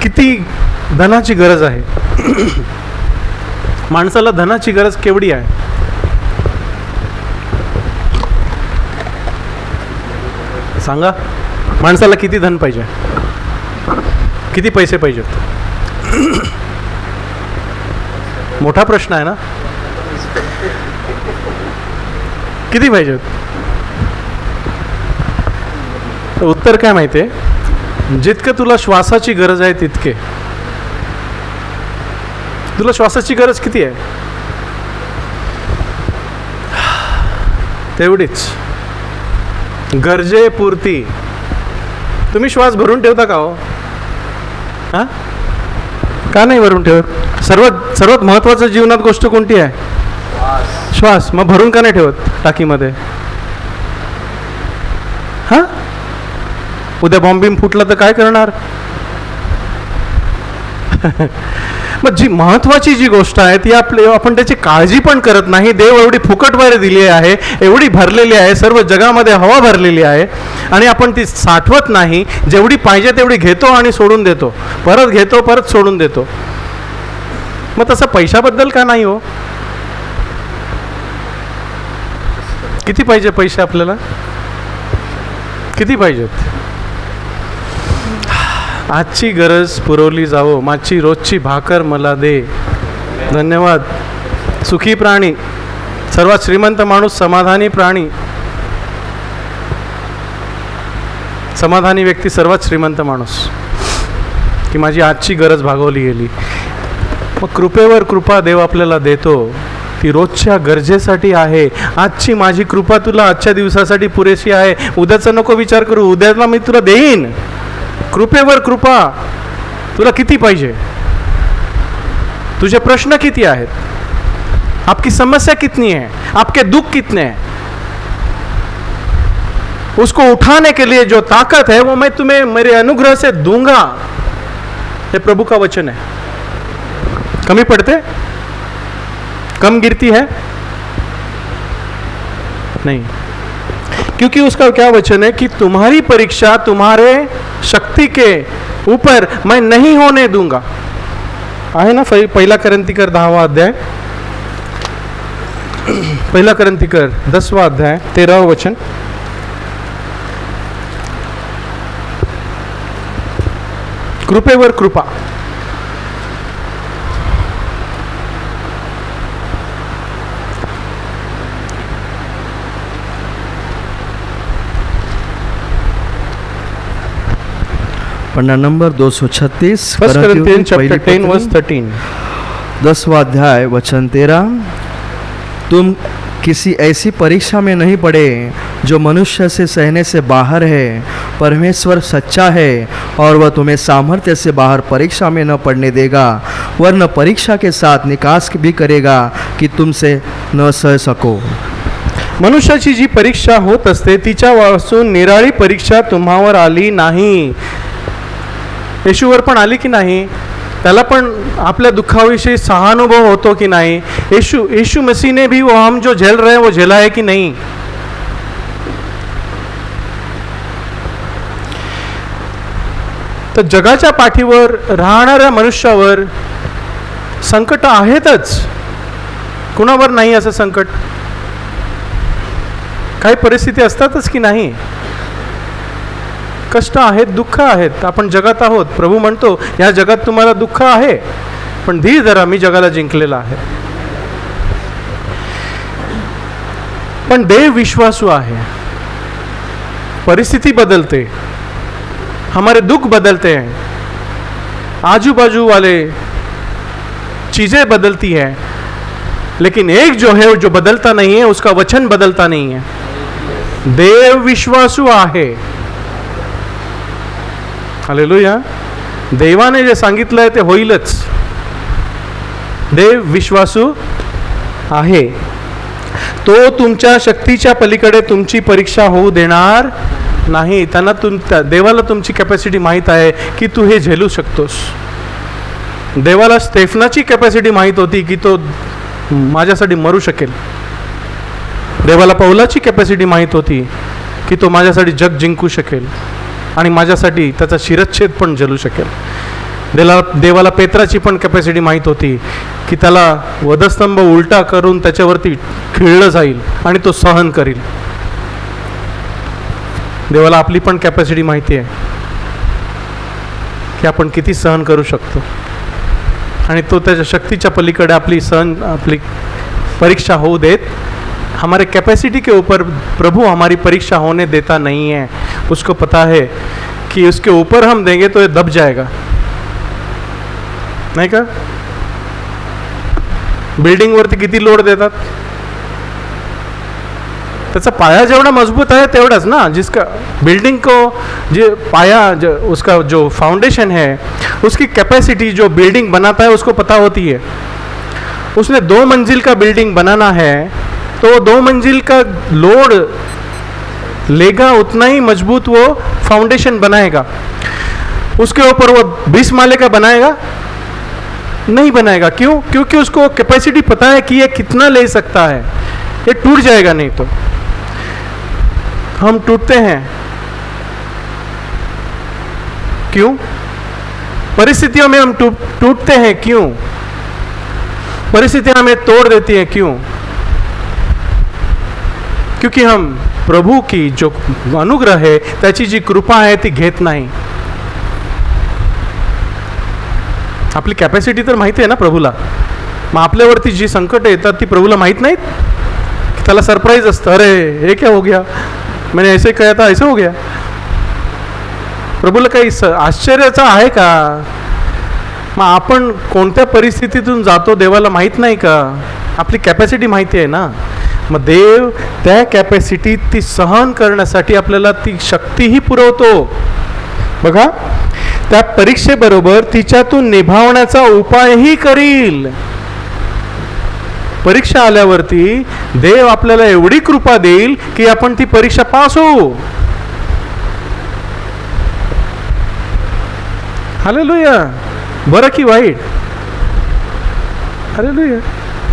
किती धनाची गरज आहे. माणसाला धनाची गरज केवढी आहे? सांगा. माणसाला किती धन पाहिजे? किती पैसे पाहिजेत? मोठा प्रश्न आहे ना. किती पाहिजेत? उत्तर काय माहिती आहे? जितकं तुला श्वासाची गरज आहे तितके. तुला श्वासाची गरज किती आहे? तेवढीच. गरजेपुरती. तुम्ही श्वास भरून ठेवता का हो? हां, का नाही भरून ठेवत? सर्वात महत्त्वाचं जीवनात गोष्ट कोणती आहे? श्वास. मग भरून का नाही ठेवत टाकीमध्ये? हां, उद्या बॉम्बिंग फुटलं तर काय करणार? मग जी महत्त्वाची जी गोष्ट आहे ती आपण त्याची काळजी पण करत नाही. देव एवढी फुकटवारी दिली आहे, एवढी भरलेली आहे, सर्व जगामध्ये हवा भरलेली आहे, आणि आपण ती साठवत नाही. जेवढी पाहिजे तेवढी घेतो आणि सोडून देतो, परत घेतो, परत सोडून देतो. मग तसं पैशाबद्दल का नाही हो? किती पाहिजे पैसे आपल्याला? किती पाहिजेत? आजची गरज पुरवली जावो. माझी रोजची भाकर मला दे. धन्यवाद. सुखी प्राणी. सर्वात श्रीमंत माणूस समाधानी प्राणी. समाधानी व्यक्ती सर्वात श्रीमंत माणूस. की माझी आजची गरज भागवली गेली. मग कृपेवर कृपा देव आपल्याला देतो. ती रोजच्या गरजेसाठी आहे. आजची माझी कृपा तुला आजच्या दिवसासाठी पुरेशी आहे. उद्याचा नको विचार करू, उद्याला मी तुला देईन. कृपेवर कृपा. तुला किती पाहिजे? तुझे प्रश्न किती आहेत? आपकी समस्या कितनी है? आपके दुख कितने हैं? उसको उठाने के लिए जो ताकत है वो मैं तुम्हें मेरे अनुग्रह से दूंगा. ये प्रभु का वचन है. कमी पड़ते? कम गिरती है? नहीं, क्योंकि उसका क्या वचन है कि तुम्हारी परीक्षा तुम्हारे शक्ति के ऊपर मैं नहीं होने दूंगा. आहे ना. पहिला करंतीकर 10वा अध्याय, पहिला करंतीकर 10वा अध्याय 13वा वचन. कृपेवर कृपा.
पन्ना नंबर 236.
1 Corinthians chapter 10 verse 13.
10वां अध्याय वचन 13. तुम किसी ऐसी परीक्षा में नहीं पड़े जो मनुष्य से सहने से बाहर है. परमेश्वर सच्चा है और वह तुम्हें सामर्थ्य से बाहर परीक्षा में न पड़ने देगा, वरन परीक्षा के साथ निकास भी करेगा कि तुमसे न सह सको.
मनुष्याची जी परीक्षा होत असते तिच्यापासून निराळी परीक्षा तुम्हावर आली नाही. येशूवर पण आली की नाही? त्याला पण आपल्या दुःखाविषयी सहानुभव होतो की नाही? यीशु मसीह ने भी वो हम जो झेल रहे हैं वो झेला है कि नहीं? तर जगाच्या पाठीवर राहणाऱ्या मनुष्यावर संकट आहेतच. कुणावर नाही असं संकट? काही परिस्थिती असतातच की नाही? कष्ट आहेत, दुःख आहेत. आपण जगात आहोत. प्रभू म्हणतो या जगात तुम्हाला दुःख आहे, पण धीर धरा, मी जगाला जिंकलेला आहे. पण देव विश्वासू आहे. परिस्थिती बदलते, हमारे दुख बदलते हैं, आजू बाजू वाले चीजें बदलती है, लेकिन एक जो है जो बदलता नहीं है, उसका वचन बदलता नहीं है. देव विश्वासू आहे. हालेलुया. देवाने जे सांगितलंय ते होईलच. देव विश्वासू आहे. तो तुमच्या शक्तीच्या पलीकडे तुमची परीक्षा होऊ देणार नाही. देवाला तुमची कॅपॅसिटी माहीत आहे की तू हे झेलू शकतोस. देवाला स्टेफनाची कॅपॅसिटी माहीत होती की तो माझ्यासाठी मरू शकेल. देवाला पौलाची कॅपॅसिटी माहीत होती की तो माझ्यासाठी जग जिंकू शकेल आणि माझ्यासाठी त्याचा शिरच्छेद पण झेलू शकेल. देवाला पेत्राची पण कॅपॅसिटी माहीत होती की त्याला वधस्तंभ उलटा करून त्याच्यावरती खिळलं जाईल आणि तो सहन करील. देवाला आपली पण कॅपॅसिटी माहिती आहे की आपण किती सहन करू शकतो, आणि तो त्याच्या शक्तीच्या पलीकडे आपली परीक्षा होऊ देत. हमारे कैपेसिटी के ऊपर प्रभु हमारी परीक्षा होने देता नहीं है. उसको पता है कि उसके ऊपर हम देंगे तो ये दब जाएगा, नहीं का? बिल्डिंग वरती किती लोड देतात? त्याचा पाया जेवढा मजबूत आहे तेवढाच ना. जिसका बिल्डिंग को जो पाया उसका जो फाउंडेशन है, उसकी कैपेसिटी जो बिल्डिंग बनाता है उसको पता होती है. उसने 2 मंजिल का बिल्डिंग बनाना है तो 2 मंजिल का लोड लेगा, उतना ही मजबूत वो फाउंडेशन बनाएगा. उसके ऊपर वो 20 माले का बनाएगा नहीं बनाएगा. क्यों? क्योंकि उसको कैपेसिटी पता है कि ये कितना ले सकता है, ये टूट जाएगा नहीं. तो हम टूटते हैं क्यों? परिस्थितियों में हम टूटते हैं क्यों? परिस्थितियां हमें तोड़ देती हैं क्यों? क्योंकि हम प्रभू की जो अनुग्रह है, त्याची जी कृपा आहे ती घेत नाही. आपली कॅपॅसिटी तर माहिती आहे ना प्रभूला. मग आपल्यावरती जी संकट येतात ती प्रभूला माहीत नाहीत? त्याला सरप्राईज असतं. अरे हे क्या हो गया, मैंने ऐसे कहा था ऐसे हो गया. प्रभूला काही आश्चर्याचं आहे का? मग आपण कोणत्या परिस्थितीतून जातो देवाला माहीत नाही का? आपली कॅपॅसिटी माहिती आहे ना. मग देव त्या कॅपॅसिटी ती सहन करण्यासाठी आपल्याला ती शक्तीही पुरवतो. बघा, त्या परीक्षेबरोबर तिच्यातून निभावण्याचा उपायही करील. परीक्षा आल्यावरती देव आपल्याला एवढी कृपा देईल की आपण ती परीक्षा पास होऊ. हालेलुया. बरं की वाईट? हालेलुया.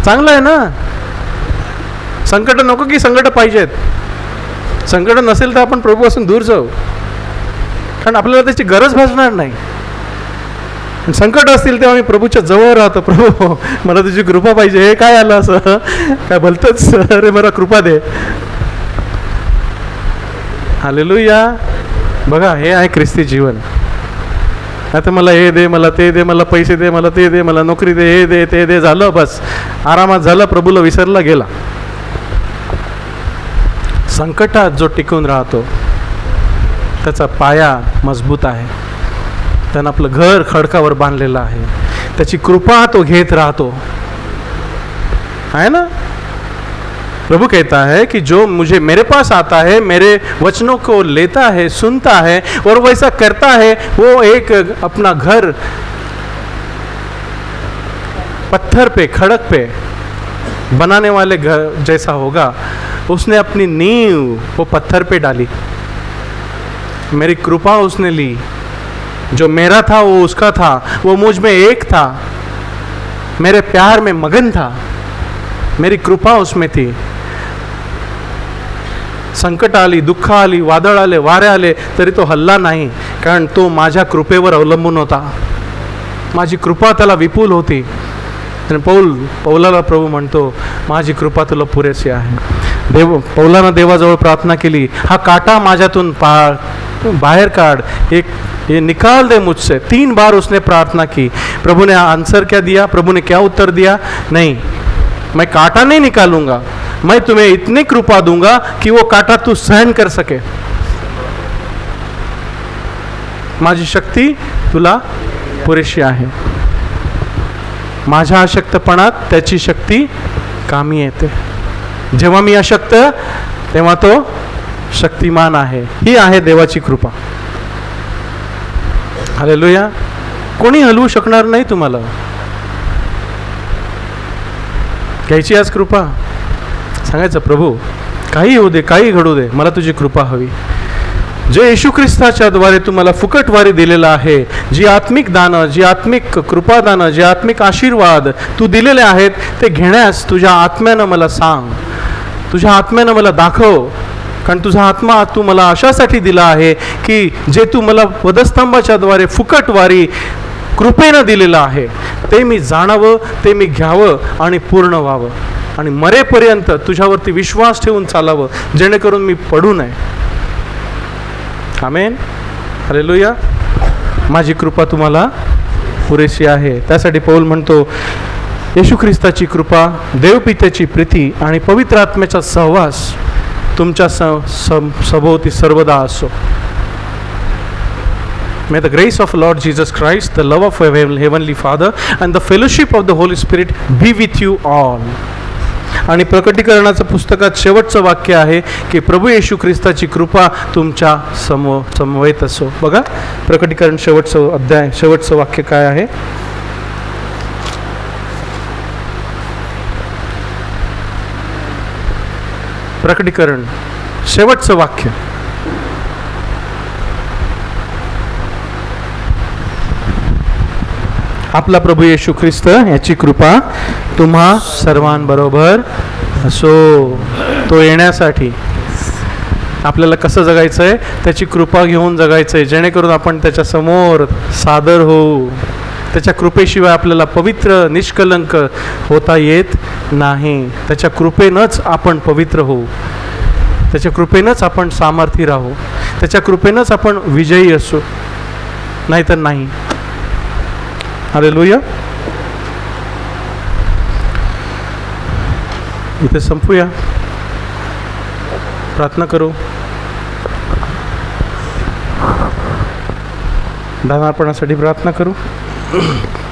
चांगलं आहे ना. संकट नको की संकट पाहिजेत? संकट नसेल तर आपण प्रभूपासून दूर जाऊ, कारण आपल्याला त्याची गरज भासणार नाही. संकट असतील तेव्हा मी प्रभूच्या जवळ राहतो. प्रभू मला तुझी कृपा पाहिजे. हे काय आलं असं काय भलतंच? अरे मला कृपा दे. हालेलुया. बघा, हे आहे ख्रिस्ती जीवन. आता मला हे दे, मला ते दे, मला पैसे दे, मला ते दे, मला नोकरी दे, हे दे, ते दे, झालं बस. आरामात झालं, प्रभूला विसरला गेला. संकटात जो टिकून राहतो त्याचा पाया मजबूत आहे. त्यानं आपलं घर खडकावर बांधलेलं आहे. त्याची कृपा तो घेत राहतो, है ना. प्रभु कहता है कि जो मुझे मेरे पास आता है, मेरे वचनों को लेता है, सुनता है और वैसा करता है, वो एक अपना घर पत्थर पे, खड़क पे बनाने वाले घर जैसा होगा. उसने अपनी नींव वो पत्थर पे डाली. मेरी कृपा उसने ली. जो मेरा था वो उसका था, वो मुझ में एक था, मेरे प्यार में मगन था, मेरी कृपा उसमें थी. संकट आली, दुःख आली, वादळ आले, वारे आले तरी तो हल्ला नाही. कारण तो माझ्या कृपेवर अवलंबून होता. माझी कृपा त्याला विपुल होती. आणि पौलाला प्रभू म्हणतो, माझी कृपा तुला पुरेशी आहे. पौलानं देवाजवळ प्रार्थना केली, हा काटा माझ्यातून बाहर काढ, एक ये निकाल दे मुझसे. 3 बार उसने प्रार्थना की. प्रभु ने आंसर क्या दिया? प्रभु ने क्या उत्तर दिया? नहीं, मैं काटा नहीं निकालूंगा, मैं तुम्हें इतनी कृपा दूंगा कि वो काटा तू सहन कर सके. माझी शक्ती तुला पुरेशी आहे. माझ्या अशक्तपणात त्याची शक्ती कामी येते. जेव्हा मी अशक्त तेव्हा तो शक्तिमान आहे. ही आहे देवाची कृपा. हालेलुया. कोणी हलवू शकणार नाही तुम्हाला. घ्यायची आज कृपा. सांगायचं, प्रभू काही होऊ दे, काही घडू दे, मला तुझी कृपा हवी. जे येशू ख्रिस्ताच्या द्वारे तुम्हाला फुकट वारी दिलेलं आहे, जी आत्मिक दानं, जी आत्मिक कृपादानं, जे आत्मिक आशीर्वाद तू दिलेले आहेत, ते घेण्यास तुझ्या आत्म्यानं मला सांग, तुझ्या आत्म्यानं मला दाखव. कारण तुझा आत्मा तू मला अशासाठी दिला आहे की जे तू मला वधस्तंभाच्या द्वारे फुकट वारी कृपेनं दिलेलं आहे, ते मी जाणावं, ते मी घ्यावं आणि पूर्ण व्हावं आणि मरेपर्यंत तुझ्यावरती विश्वास ठेवून चालावं, जेणेकरून मी पडू नये. आमेन. हालेलुया. माझी कृपा तुम्हाला पुरेशी आहे. त्यासाठी पौल म्हणतो, येशू ख्रिस्ताची कृपा, देवपित्याची प्रीती आणि पवित्र आत्म्याचा सहवास तुमच्या सभोवती सर्वदा असो. May the grace of Lord Jesus Christ, the love of Heavenly Father and the fellowship of the Holy Spirit be with you all. आणि प्रकटीकरणाचं पुस्तकात शेवटचं वाक्य आहे की प्रभू येशू ख्रिस्ताची कृपा तुमच्या समवेत असो. बघा प्रकटीकरण शेवटचं अध्याय, शेवटचं वाक्य काय आहे? प्रकटीकरण शेवटचं वाक्य, आपला प्रभू येशू ख्रिस्त याची कृपा तुम्हा सर्वांबरोबर असो. तो येण्यासाठी आपल्याला कसं जगायचं आहे? त्याची कृपा घेऊन जगायचं आहे, जेणेकरून आपण त्याच्या समोर सादर होऊ. त्याच्या कृपेशिवाय आपल्याला पवित्र निष्कलंक होता येत नाही. त्याच्या कृपेनंच आपण पवित्र होऊ, त्याच्या कृपेनंच आपण सामर्थ्य राहू, त्याच्या कृपेनंच आपण विजयी असू, नाहीतर नाही. हालेलुया. इथे संपूया, प्रार्थना करू, दानार्पणासाठी प्रार्थना करू.